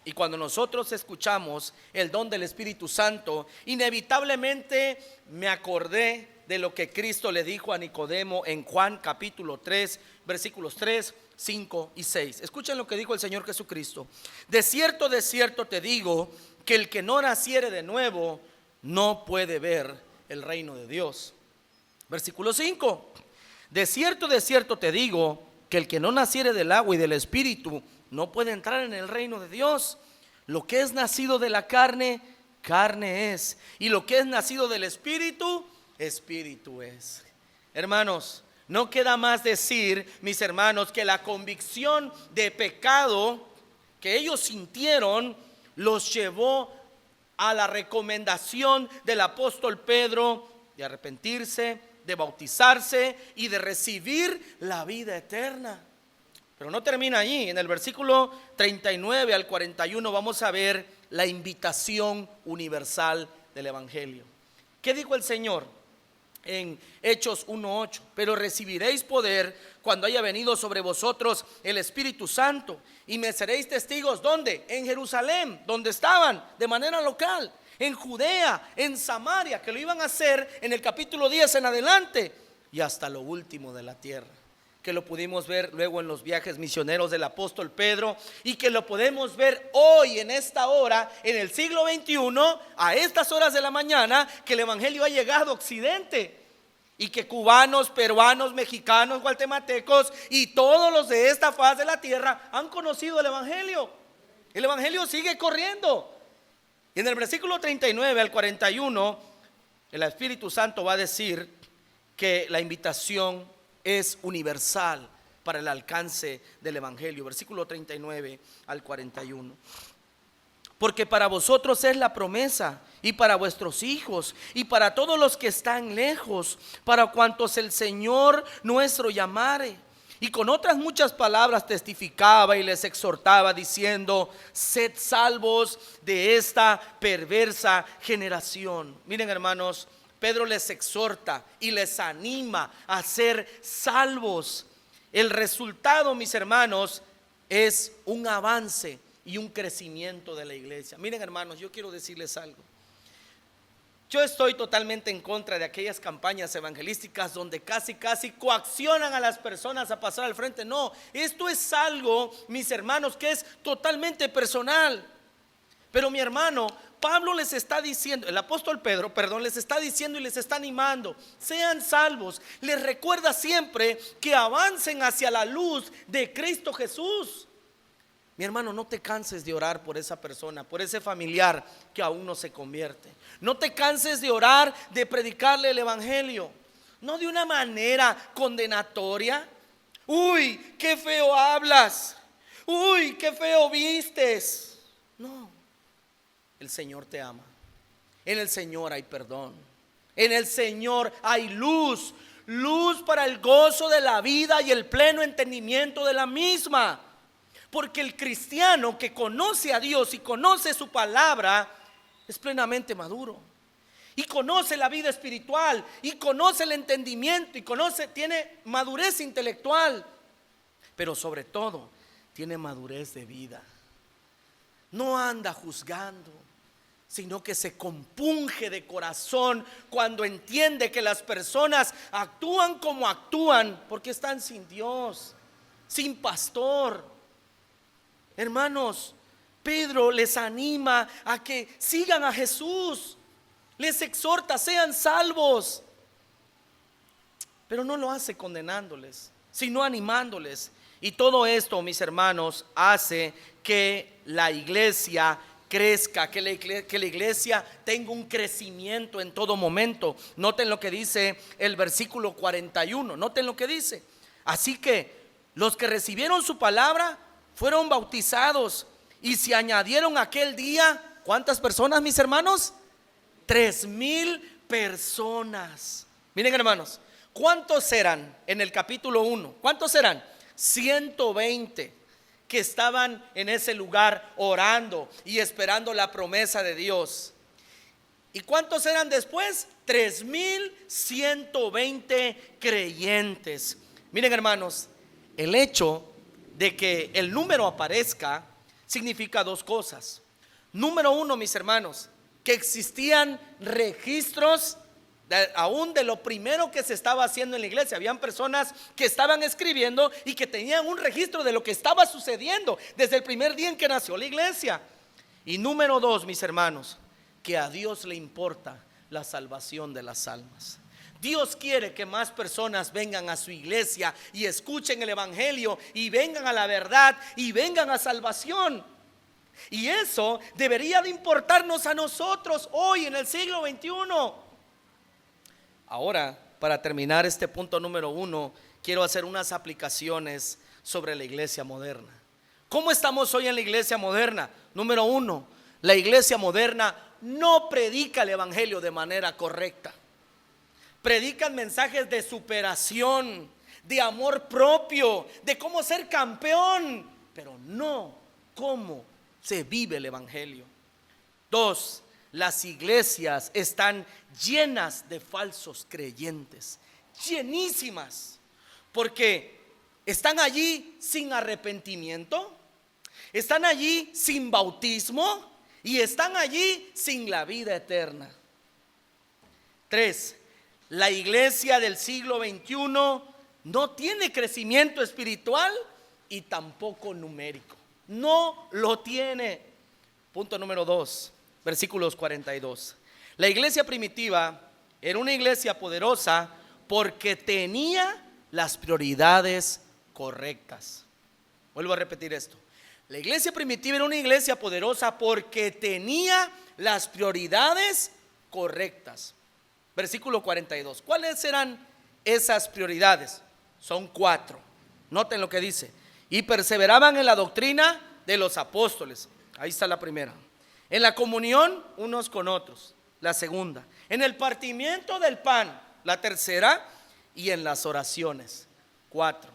[SPEAKER 1] Y cuando nosotros escuchamos el don del Espíritu Santo, inevitablemente me acordé de lo que Cristo le dijo a Nicodemo en Juan capítulo 3, versículos 3, 5 y 6. Escuchen lo que dijo el Señor Jesucristo: de cierto te digo, que el que no naciere de nuevo no puede ver el reino de Dios. Versículo 5: de cierto te digo, que el que no naciere del agua y del Espíritu no puede entrar en el reino de Dios. Lo que es nacido de la carne, carne es, y lo que es nacido del Espíritu, Espíritu es. Hermanos, no queda más decir, mis hermanos, que la convicción de pecado que ellos sintieron los llevó a la recomendación del apóstol Pedro de arrepentirse, de bautizarse y de recibir la vida eterna. Pero no termina allí. En el versículo 39 al 41 vamos a ver la invitación universal del Evangelio. ¿Qué dijo el Señor en Hechos 1:8? Pero recibiréis poder cuando haya venido sobre vosotros el Espíritu Santo, y me seréis testigos. ¿Dónde? En Jerusalén, donde estaban de manera local, en Judea, en Samaria, que lo iban a hacer en el capítulo 10 en adelante, y hasta lo último de la tierra, que lo pudimos ver luego en los viajes misioneros del apóstol Pedro, y que lo podemos ver hoy en esta hora, en el siglo XXI, a estas horas de la mañana, que el Evangelio ha llegado a Occidente, y que cubanos, peruanos, mexicanos, guatemaltecos y todos los de esta faz de la tierra han conocido el Evangelio. El Evangelio sigue corriendo. Y en el versículo 39 al 41, el Espíritu Santo va a decir que la invitación es universal para el alcance del Evangelio. Versículo 39 al 41. Porque para vosotros es la promesa, y para vuestros hijos, y para todos los que están lejos, para cuantos el Señor nuestro llamare. Y con otras muchas palabras testificaba y les exhortaba, diciendo: sed salvos de esta perversa generación. Miren, hermanos, Pedro les exhorta y les anima a ser salvos. El resultado, mis hermanos, es un avance y un crecimiento de la iglesia. Miren, hermanos, yo quiero decirles algo. Yo estoy totalmente en contra de aquellas campañas evangelísticas donde casi coaccionan a las personas a pasar al frente. No, esto es algo, mis hermanos, que es totalmente personal. Pero mi hermano, Pablo les está diciendo, el apóstol Pedro, perdón, les está diciendo y les está animando: sean salvos. Les recuerda siempre que avancen hacia la luz de Cristo Jesús. Mi hermano, no te canses de orar por esa persona, por ese familiar que aún no se convierte. No te canses de orar, de predicarle el Evangelio, no de una manera condenatoria. Uy, qué feo hablas. Uy, qué feo vistes. No, el Señor te ama. En el Señor hay perdón. En el Señor hay luz. Luz para el gozo de la vida y el pleno entendimiento de la misma. Porque el cristiano que conoce a Dios y conoce su palabra es plenamente maduro y conoce la vida espiritual y conoce el entendimiento y tiene madurez intelectual, pero sobre todo tiene madurez de vida. No anda juzgando, sino que se compunge de corazón cuando entiende que las personas actúan como actúan porque están sin Dios, sin pastor. Hermanos, Pedro les anima a que sigan a Jesús, les exhorta, sean salvos, pero no lo hace condenándoles, sino animándoles. Y todo esto, mis hermanos, hace que la iglesia crezca, que la iglesia tenga un crecimiento en todo momento. Noten lo que dice el versículo 41, noten lo que dice. Así que los que recibieron su palabra fueron bautizados y se añadieron aquel día, ¿cuántas personas, mis hermanos? 3,000 personas. Miren, hermanos, ¿cuántos eran en el capítulo 1? ¿Cuántos eran? 120 que estaban en ese lugar orando y esperando la promesa de Dios. ¿Y cuántos eran después? 3,120 creyentes. Miren, hermanos, el hecho de que el número aparezca significa dos cosas. Número uno, mis hermanos, que existían registros aún de lo primero que se estaba haciendo en la iglesia. Habían personas que estaban escribiendo y que tenían un registro de lo que estaba sucediendo desde el primer día en que nació la iglesia. Y número dos, mis hermanos, que a Dios le importa la salvación de las almas. Dios quiere que más personas vengan a su iglesia y escuchen el evangelio y vengan a la verdad y vengan a salvación. Y eso debería de importarnos a nosotros hoy en el siglo XXI. Ahora, para terminar este punto número 1, quiero hacer unas aplicaciones sobre la iglesia moderna. ¿Cómo estamos hoy en la iglesia moderna? Número 1, la iglesia moderna no predica el evangelio de manera correcta. Predican mensajes de superación, de amor propio, de cómo ser campeón, pero no cómo se vive el evangelio. 2, las iglesias están llenas de falsos creyentes, llenísimas, porque están allí sin arrepentimiento, están allí sin bautismo y están allí sin la vida eterna. 3, la iglesia del siglo XXI no tiene crecimiento espiritual y tampoco numérico. No lo tiene. Punto número 2, versículos 42. La iglesia primitiva era una iglesia poderosa porque tenía las prioridades correctas. Vuelvo a repetir esto. La iglesia primitiva era una iglesia poderosa porque tenía las prioridades correctas. Versículo 42. ¿Cuáles eran esas prioridades? Son 4. Noten lo que dice. Y perseveraban en la doctrina de los apóstoles. Ahí está la primera. En la comunión unos con otros. La segunda. En el partimiento del pan. La tercera. Y en las oraciones. 4.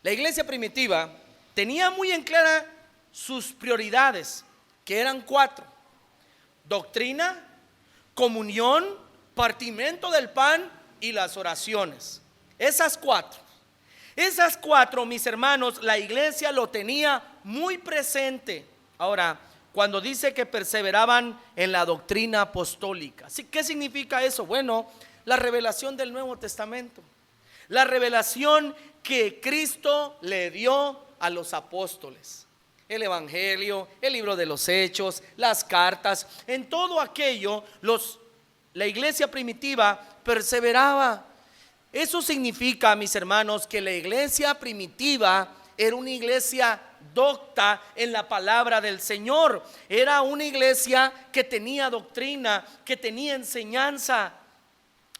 [SPEAKER 1] La iglesia primitiva tenía muy en clara sus prioridades, que eran 4. Doctrina, comunión, partimiento del pan y las oraciones. Esas 4. Esas 4, mis hermanos, la iglesia lo tenía muy presente. Ahora, cuando dice que perseveraban en la doctrina apostólica, ¿qué significa eso? Bueno, la revelación del Nuevo Testamento, la revelación que Cristo le dio a los apóstoles. El evangelio, el libro de los hechos, las cartas, en todo aquello la iglesia primitiva perseveraba. Eso significa, mis hermanos, que la iglesia primitiva era una iglesia docta en la palabra del Señor. Era una iglesia que tenía doctrina, que tenía enseñanza.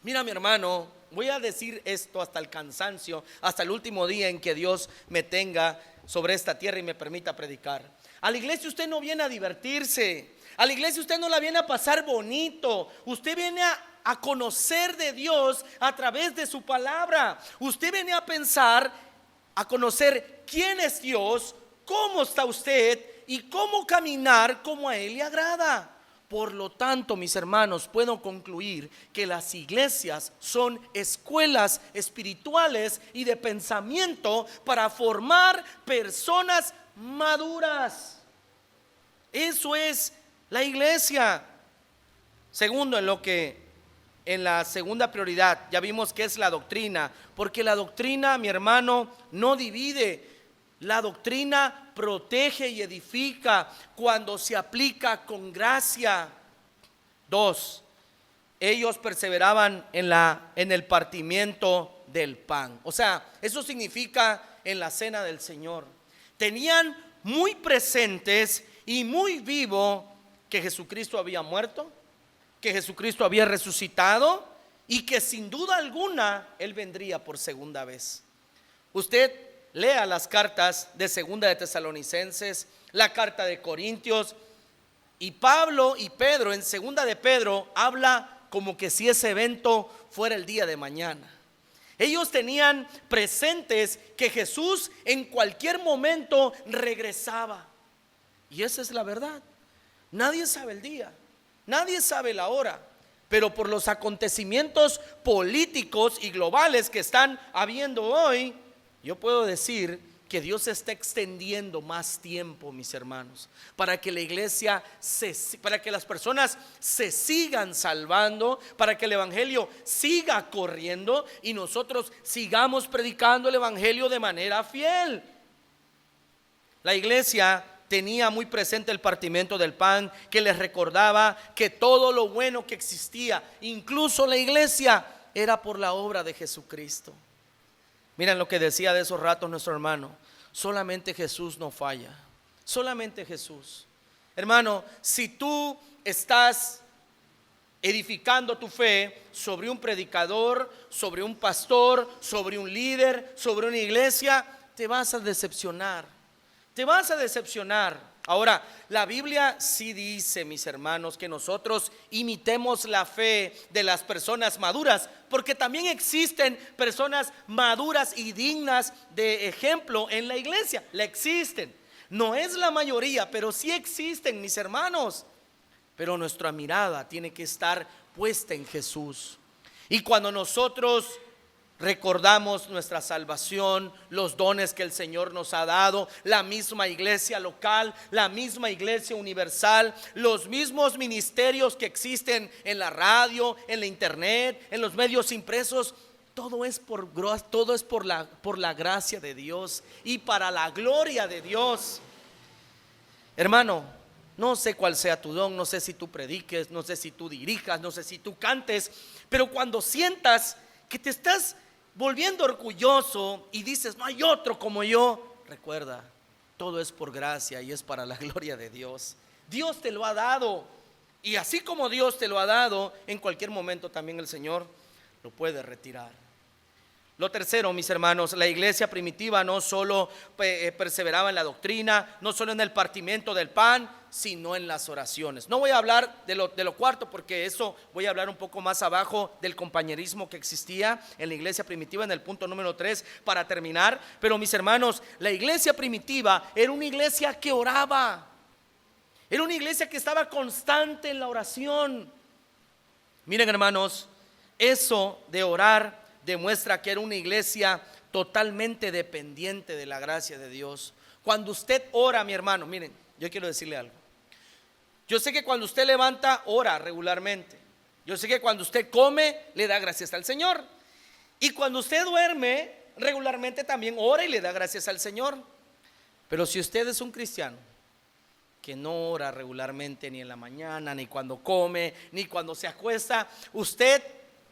[SPEAKER 1] Mira, mi hermano, voy a decir esto hasta el cansancio, hasta el último día en que Dios me tenga sobre esta tierra y me permita predicar. A la iglesia usted no viene a divertirse. A la iglesia usted no la viene a pasar bonito. Usted viene a conocer de Dios a través de su palabra. Usted viene a pensar, a conocer quién es Dios, cómo está usted y cómo caminar como a Él le agrada. Por lo tanto, mis hermanos, puedo concluir que las iglesias son escuelas espirituales y de pensamiento para formar personas maduras. Eso es la iglesia. Segundo, en la segunda prioridad, ya vimos que es la doctrina, porque la doctrina, mi hermano, no divide. La doctrina protege y edifica cuando se aplica con gracia. 2, ellos perseveraban en el partimiento del pan. O sea, eso significa en la cena del Señor. Tenían muy presentes y muy vivo que Jesucristo había muerto, que Jesucristo había resucitado y que sin duda alguna Él vendría por segunda vez. Usted lea las cartas de Segunda de Tesalonicenses, la carta de Corintios, y Pablo y Pedro en Segunda de Pedro habla como que si ese evento fuera el día de mañana. Ellos tenían presentes que Jesús en cualquier momento regresaba. Y esa es la verdad. Nadie sabe el día, nadie sabe la hora, pero por los acontecimientos políticos y globales que están habiendo hoy, yo puedo decir que Dios está extendiendo más tiempo, mis hermanos, para que la iglesia, para que las personas se sigan salvando, para que el evangelio siga corriendo y nosotros sigamos predicando el evangelio de manera fiel. La iglesia tenía muy presente el partimiento del pan, que les recordaba que todo lo bueno que existía, incluso la iglesia, era por la obra de Jesucristo. Miren lo que decía de esos ratos nuestro hermano: solamente Jesús no falla, solamente Jesús. Hermano, si tú estás edificando tu fe sobre un predicador, sobre un pastor, sobre un líder, sobre una iglesia, te vas a decepcionar, te vas a decepcionar. Ahora, la Biblia sí dice, mis hermanos, que nosotros imitemos la fe de las personas maduras, porque también existen personas maduras y dignas de ejemplo en la iglesia. La existen, no es la mayoría, pero sí existen, mis hermanos. Pero nuestra mirada tiene que estar puesta en Jesús. Y cuando nosotros recordamos nuestra salvación, los dones que el Señor nos ha dado, la misma iglesia local, la misma iglesia universal, los mismos ministerios que existen en la radio, en la internet, en los medios impresos, todo es por la gracia de Dios y para la gloria de Dios. Hermano, no sé cuál sea tu don, no sé si tú prediques, no sé si tú dirijas, no sé si tú cantes, pero cuando sientas que te estás volviendo orgulloso y dices, no hay otro como yo, recuerda, todo es por gracia y es para la gloria de Dios. Dios te lo ha dado, y así como Dios te lo ha dado, en cualquier momento también el Señor lo puede retirar. Lo tercero, mis hermanos, la iglesia primitiva no solo perseveraba en la doctrina, no solo en el partimiento del pan, sino en las oraciones. No voy a hablar de lo cuarto, porque eso voy a hablar un poco más abajo del compañerismo que existía en la iglesia primitiva, en el punto número 3, para terminar. Pero mis hermanos, la iglesia primitiva era una iglesia que oraba, era una iglesia que estaba constante en la oración. Miren, hermanos, eso de orar demuestra que era una iglesia totalmente dependiente de la gracia de Dios. Cuando usted ora, mi hermano, miren, yo quiero decirle algo. Yo sé que cuando usted levanta, ora regularmente. Yo sé que cuando usted come, le da gracias al Señor. Y cuando usted duerme, regularmente también ora y le da gracias al Señor. Pero si usted es un cristiano que no ora regularmente, ni en la mañana, ni cuando come, ni cuando se acuesta, usted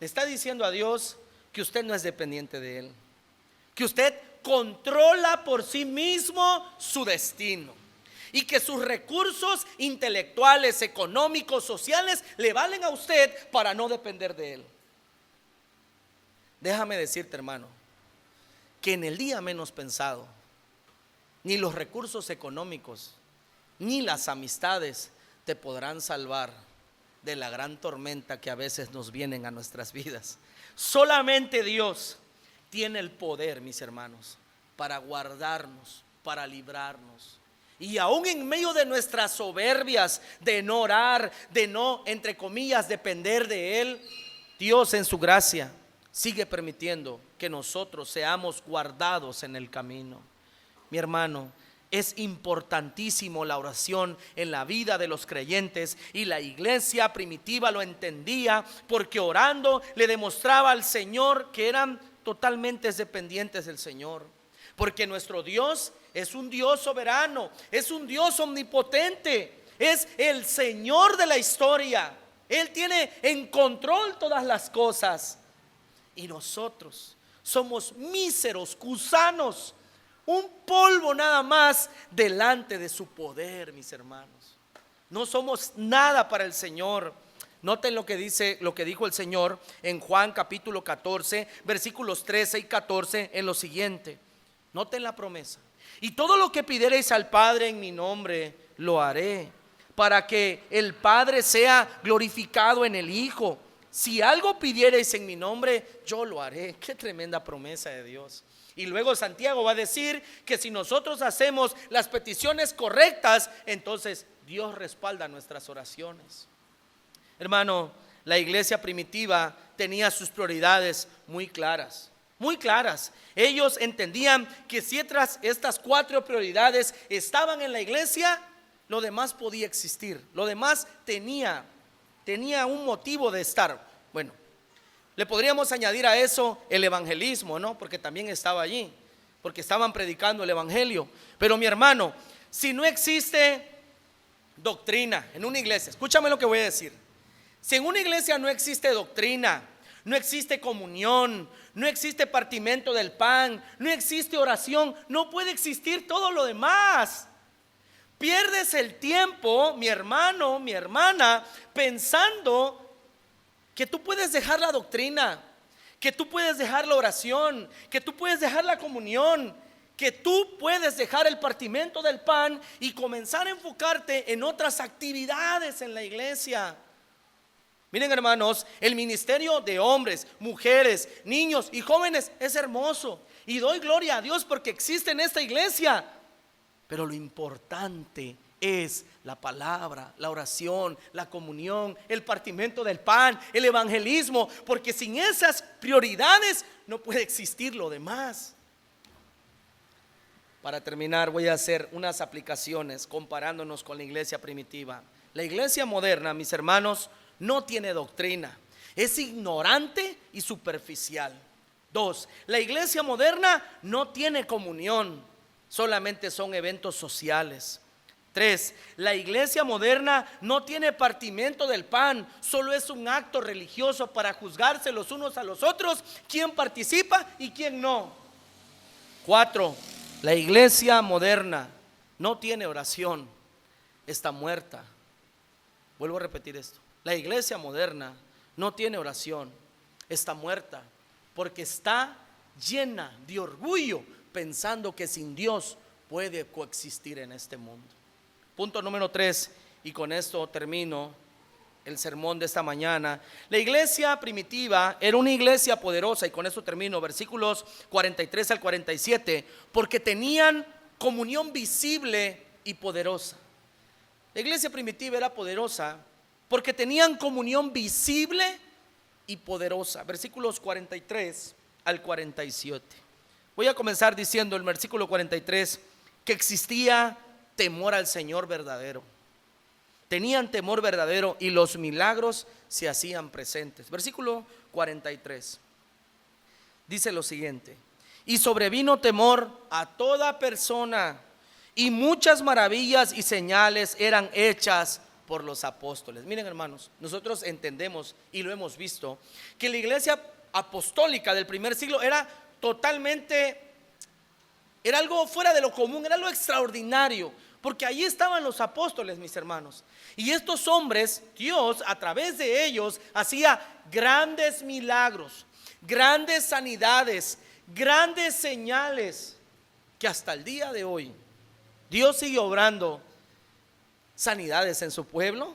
[SPEAKER 1] le está diciendo a Dios que usted no es dependiente de Él, que usted controla por sí mismo su destino y que sus recursos intelectuales, económicos, sociales le valen a usted para no depender de Él. Déjame decirte, hermano, que en el día menos pensado, ni los recursos económicos ni las amistades te podrán salvar de la gran tormenta que a veces nos vienen a nuestras vidas. Solamente Dios tiene el poder, mis hermanos, para guardarnos, para librarnos. Y aún en medio de nuestras soberbias, de no orar, de no, entre comillas, depender de Él, Dios en su gracia sigue permitiendo que nosotros seamos guardados en el camino. Mi hermano, es importantísimo la oración en la vida de los creyentes, y la iglesia primitiva lo entendía, porque orando le demostraba al Señor que eran totalmente dependientes del Señor, porque nuestro Dios es un Dios soberano, es un Dios omnipotente, es el Señor de la historia. Él tiene en control todas las cosas, y nosotros somos míseros gusanos, un polvo nada más delante de su poder, mis hermanos. No somos nada para el Señor. Noten lo que dijo el Señor en Juan capítulo 14, versículos 13 y 14 en lo siguiente. Noten la promesa: y todo lo que pidiereis al Padre en mi nombre, lo haré, para que el Padre sea glorificado en el Hijo. Si algo pidiereis en mi nombre, yo lo haré. Qué tremenda promesa de Dios. Y luego Santiago va a decir que si nosotros hacemos las peticiones correctas, entonces Dios respalda nuestras oraciones. Hermano, la iglesia primitiva tenía sus prioridades muy claras, muy claras. Ellos entendían que si estas 4 prioridades estaban en la iglesia, lo demás podía existir, lo demás tenía un motivo de estar. Bueno, le podríamos añadir a eso el evangelismo, ¿no? Porque también estaba allí, porque estaban predicando el evangelio. Pero mi hermano, si no existe doctrina en una iglesia, escúchame lo que voy a decir. Si en una iglesia no existe doctrina, no existe comunión, no existe partimiento del pan, no existe oración, no puede existir todo lo demás. Pierdes el tiempo, mi hermano, mi hermana, pensando que tú puedes dejar la doctrina, que tú puedes dejar la oración, que tú puedes dejar la comunión, que tú puedes dejar el partimiento del pan y comenzar a enfocarte en otras actividades en la iglesia. Miren, hermanos, el ministerio de hombres, mujeres, niños y jóvenes es hermoso, y doy gloria a Dios porque existe en esta iglesia. Pero lo importante es la palabra, la oración, la comunión, el partimiento del pan, el evangelismo, porque sin esas prioridades no puede existir lo demás. Para terminar, voy a hacer unas aplicaciones comparándonos con la iglesia primitiva. La iglesia moderna, mis hermanos, no tiene doctrina, es ignorante y superficial. 2, la iglesia moderna no tiene comunión, solamente son eventos sociales. 3, la iglesia moderna no tiene partimiento del pan, solo es un acto religioso para juzgarse los unos a los otros, quién participa y quién no. 4, la iglesia moderna no tiene oración, está muerta. Vuelvo a repetir esto: la iglesia moderna no tiene oración, está muerta, porque está llena de orgullo, pensando que sin Dios puede coexistir en este mundo. Punto número 3, y con esto termino el sermón de esta mañana. La iglesia primitiva era una iglesia poderosa, y con esto termino, versículos 43 al 47, porque tenían comunión visible y poderosa. La iglesia primitiva era poderosa porque tenían comunión visible y poderosa. Versículos 43 al 47. Voy a comenzar diciendo el versículo 43 que existía temor al Señor verdadero. Tenían temor verdadero y los milagros se hacían presentes. Versículo 43 dice lo siguiente: y sobrevino temor a toda persona, y muchas maravillas y señales eran hechas por los apóstoles. Miren, hermanos, nosotros entendemos y lo hemos visto que la iglesia apostólica del primer siglo era algo fuera de lo común, era algo extraordinario, porque allí estaban los apóstoles, mis hermanos, y estos hombres, Dios a través de ellos hacía grandes milagros, grandes sanidades, grandes señales, que hasta el día de hoy Dios sigue obrando sanidades en su pueblo.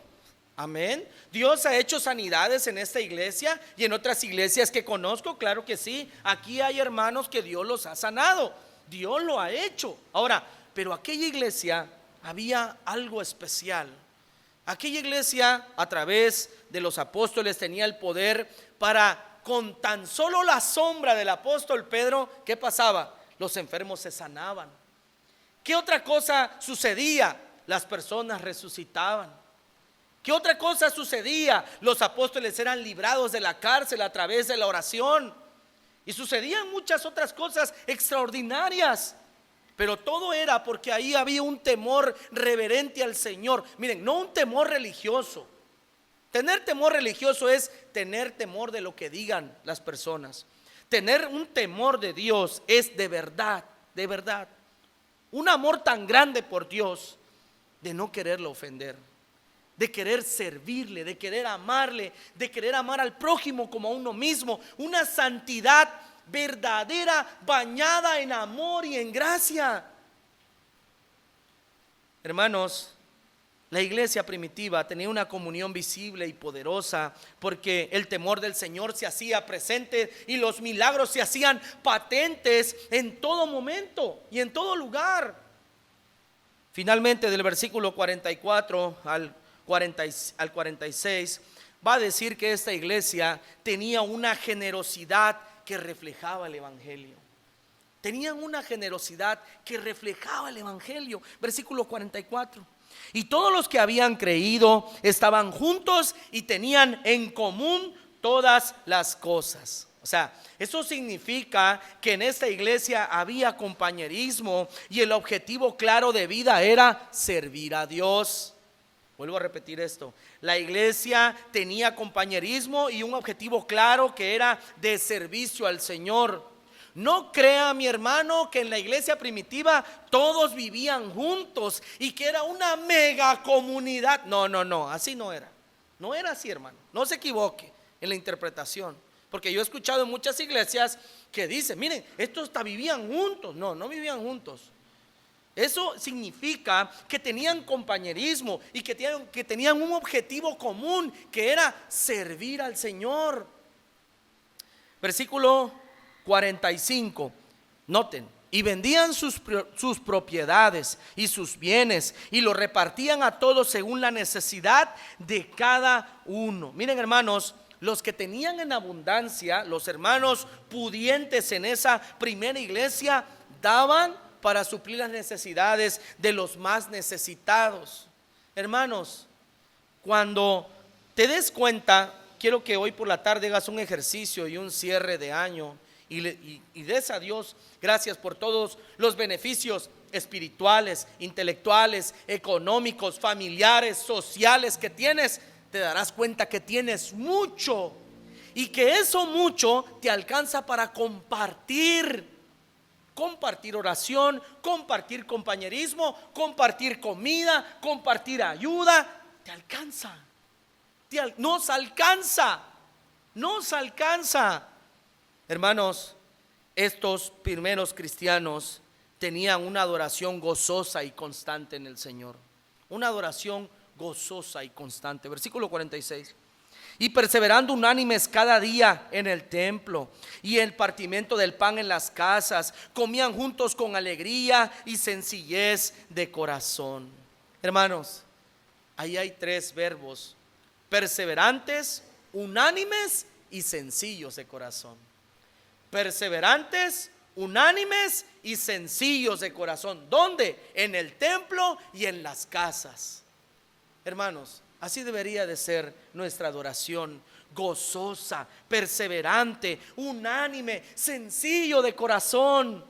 [SPEAKER 1] Amén. Dios ha hecho sanidades en esta iglesia y en otras iglesias que conozco, claro que sí. Aquí hay hermanos que Dios los ha sanado, Dios lo ha hecho. Ahora, pero aquella iglesia había algo especial. Aquella iglesia, a través de los apóstoles, tenía el poder para, con tan solo la sombra del apóstol Pedro, ¿qué pasaba? Los enfermos se sanaban. ¿Qué otra cosa sucedía? Las personas resucitaban. ¿Qué otra cosa sucedía? Los apóstoles eran librados de la cárcel a través de la oración. Y sucedían muchas otras cosas extraordinarias. Pero todo era porque ahí había un temor reverente al Señor. Miren, no un temor religioso. Tener temor religioso es tener temor de lo que digan las personas. Tener un temor de Dios es de verdad, un amor tan grande por Dios, de no quererlo ofender, de querer servirle, de querer amarle, de querer amar al prójimo como a uno mismo. Una santidad verdadera, bañada en amor y en gracia. Hermanos, la iglesia primitiva tenía una comunión visible y poderosa porque el temor del Señor se hacía presente y los milagros se hacían patentes en todo momento y en todo lugar. Finalmente, del versículo 44 al 46 va a decir que esta iglesia tenía una generosidad que reflejaba el evangelio. Tenían una generosidad que reflejaba el evangelio. Versículo 44. Y todos los que habían creído estaban juntos y tenían en común todas las cosas. O sea, eso significa que en esta iglesia había compañerismo y el objetivo claro de vida era servir a Dios. Vuelvo a repetir esto. La iglesia tenía compañerismo y un objetivo claro que era de servicio al Señor. No crea, mi hermano, que en la iglesia primitiva todos vivían juntos y que era una mega comunidad. No, así no era. No era así, hermano. No se equivoque en la interpretación. Porque yo he escuchado en muchas iglesias que dicen, miren, estos hasta vivían juntos. No vivían juntos. Eso significa que tenían compañerismo y que tenían un objetivo común, que era servir al Señor. Versículo 45, noten, y vendían sus propiedades y sus bienes y lo repartían a todos según la necesidad de cada uno. Miren, hermanos, los que tenían en abundancia, los hermanos pudientes en esa primera iglesia, daban para suplir las necesidades de los más necesitados. Hermanos, cuando te des cuenta, quiero que hoy por la tarde hagas un ejercicio y un cierre de año y des a Dios gracias por todos los beneficios espirituales, intelectuales, económicos, familiares, sociales que tienes. Te darás cuenta que tienes mucho y que eso mucho te alcanza para compartir oración, compartir compañerismo, compartir comida, compartir ayuda. Te alcanza, nos alcanza. Hermanos, estos primeros cristianos tenían una adoración gozosa y constante en el Señor. Una adoración gozosa y constante. Versículo 46. Y perseverando unánimes cada día en el templo y el partimiento del pan en las casas, comían juntos con alegría y sencillez de corazón. Hermanos, ahí hay tres verbos: perseverantes, unánimes y sencillos de corazón. Perseverantes, unánimes y sencillos de corazón. ¿Dónde? En el templo y en las casas. Hermanos, así debería de ser nuestra adoración: gozosa, perseverante, unánime, sencillo de corazón.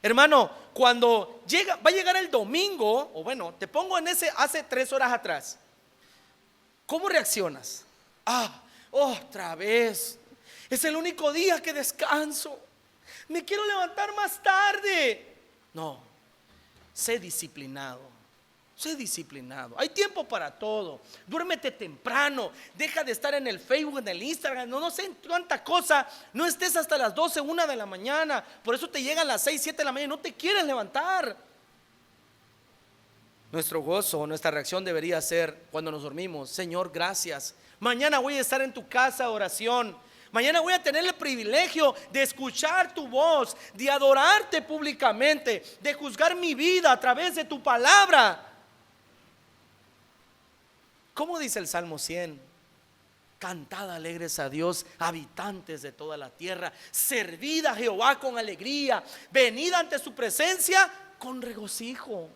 [SPEAKER 1] Hermano, cuando va a llegar el domingo, o bueno, te pongo en ese hace 3 horas atrás, ¿cómo reaccionas? Otra vez, es el único día que descanso, me quiero levantar más tarde. No, sé disciplinado. Hay tiempo para todo. Duérmete temprano. Deja de estar en el Facebook, en el Instagram, no sé cuánta cosa. No estés hasta las 12, 1 de la mañana. Por eso te llegan las 6, 7 de la mañana y no te quieres levantar. Nuestro gozo, nuestra reacción debería ser cuando nos dormimos: Señor, gracias. Mañana voy a estar en tu casa, oración. Mañana voy a tener el privilegio de escuchar tu voz, de adorarte públicamente, de juzgar mi vida a través de tu palabra. ¿Cómo dice el Salmo 100? Cantad alegres a Dios, habitantes de toda la tierra. Servid a Jehová con alegría. Venid ante su presencia con regocijo.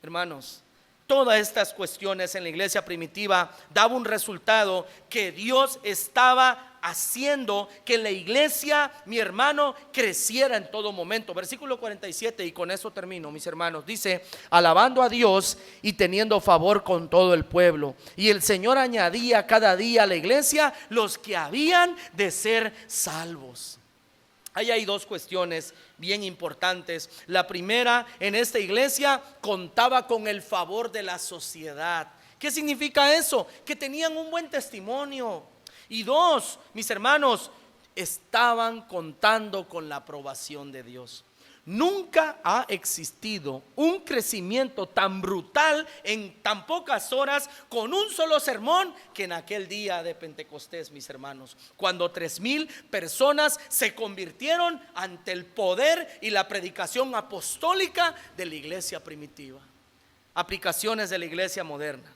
[SPEAKER 1] Hermanos, todas estas cuestiones en la iglesia primitiva daban un resultado, que Dios estaba haciendo que la iglesia, mi hermano, creciera en todo momento. Versículo 47, y con eso termino, mis hermanos. Dice: alabando a Dios y teniendo favor con todo el pueblo. Y el Señor añadía cada día a la iglesia los que habían de ser salvos. Ahí hay dos cuestiones bien importantes. La primera, en esta iglesia contaba con el favor de la sociedad. ¿Qué significa eso? Que tenían un buen testimonio. Y dos, mis hermanos, estaban contando con la aprobación de Dios. Nunca ha existido un crecimiento tan brutal en tan pocas horas con un solo sermón que en aquel día de Pentecostés, mis hermanos, cuando 3,000 personas se convirtieron ante el poder y la predicación apostólica de la iglesia primitiva. Aplicaciones de la iglesia moderna.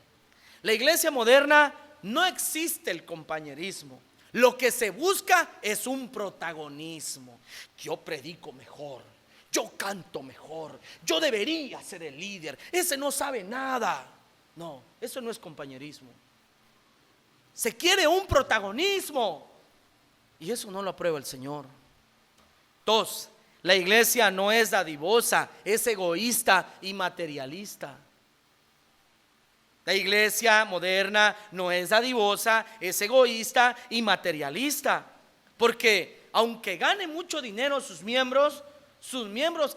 [SPEAKER 1] La iglesia moderna no existe el compañerismo. Lo que se busca es un protagonismo. Yo predico mejor, yo canto mejor, yo debería ser el líder, ese no sabe nada. No, eso no es compañerismo. Se quiere un protagonismo y eso no lo aprueba el Señor. Dos, la iglesia no es dadivosa, es egoísta y materialista. La iglesia moderna no es dadivosa, es egoísta y materialista. Porque aunque gane mucho dinero sus miembros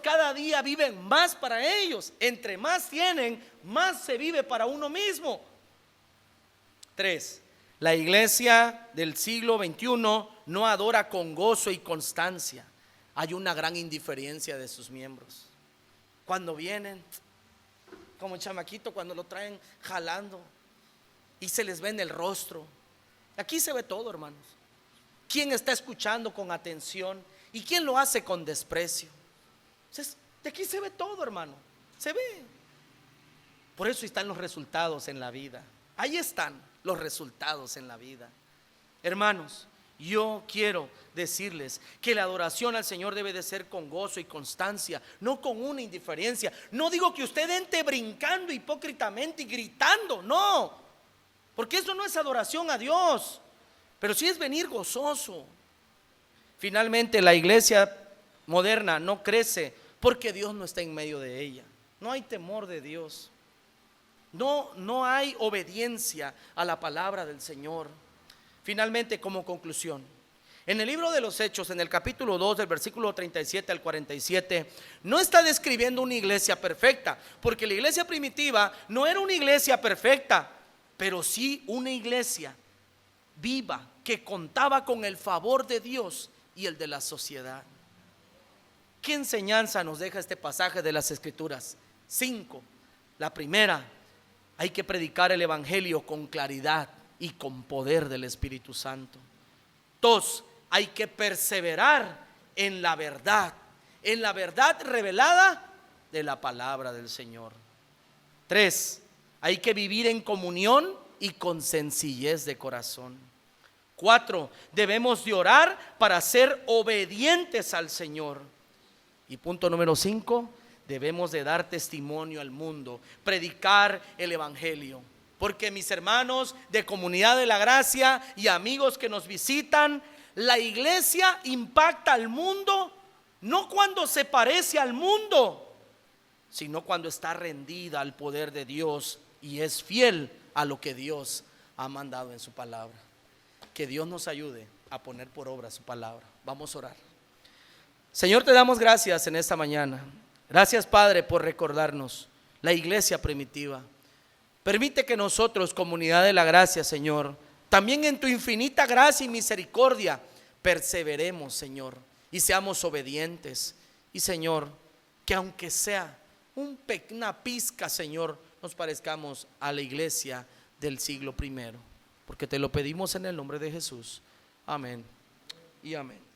[SPEAKER 1] cada día viven más para ellos. Entre más tienen, más se vive para uno mismo. 3. La iglesia del siglo XXI no adora con gozo y constancia. Hay una gran indiferencia de sus miembros. Cuando vienen, como chamaquito, cuando lo traen jalando y se les ve en el rostro. Aquí se ve todo, hermanos. ¿Quién está escuchando con atención y quién lo hace con desprecio? Entonces, de aquí se ve todo, hermano. Se ve. Por eso están los resultados en la vida. Ahí están los resultados en la vida. Hermanos, yo quiero decirles que la adoración al Señor debe de ser con gozo y constancia, no con una indiferencia. No digo que usted entre brincando hipócritamente y gritando, no, porque eso no es adoración a Dios, pero sí es venir gozoso. Finalmente, la iglesia moderna no crece porque Dios no está en medio de ella. No hay temor de Dios. No hay obediencia a la palabra del Señor. Finalmente, como conclusión, en el libro de los Hechos, en el capítulo 2, del versículo 37 al 47, no está describiendo una iglesia perfecta, porque la iglesia primitiva no era una iglesia perfecta, pero sí una iglesia viva que contaba con el favor de Dios y el de la sociedad. ¿Qué enseñanza nos deja este pasaje de las Escrituras? 5. La primera, hay que predicar el evangelio con claridad y con poder del Espíritu Santo. 2, hay que perseverar en la verdad revelada de la palabra del Señor. 3, hay que vivir en comunión y con sencillez de corazón. 4, debemos de orar para ser obedientes al Señor. Y punto número 5, debemos de dar testimonio al mundo, predicar el evangelio. Porque, mis hermanos de Comunidad de la Gracia y amigos que nos visitan, la iglesia impacta al mundo no cuando se parece al mundo, sino cuando está rendida al poder de Dios y es fiel a lo que Dios ha mandado en su palabra. Que Dios nos ayude a poner por obra su palabra. Vamos a orar. Señor, te damos gracias en esta mañana. Gracias, Padre, por recordarnos la iglesia primitiva. Permite que nosotros, Comunidad de la Gracia, Señor, también en tu infinita gracia y misericordia, perseveremos, Señor, y seamos obedientes. Y, Señor, que aunque sea una pizca, Señor, nos parezcamos a la iglesia del siglo I. Porque te lo pedimos en el nombre de Jesús. Amén y amén.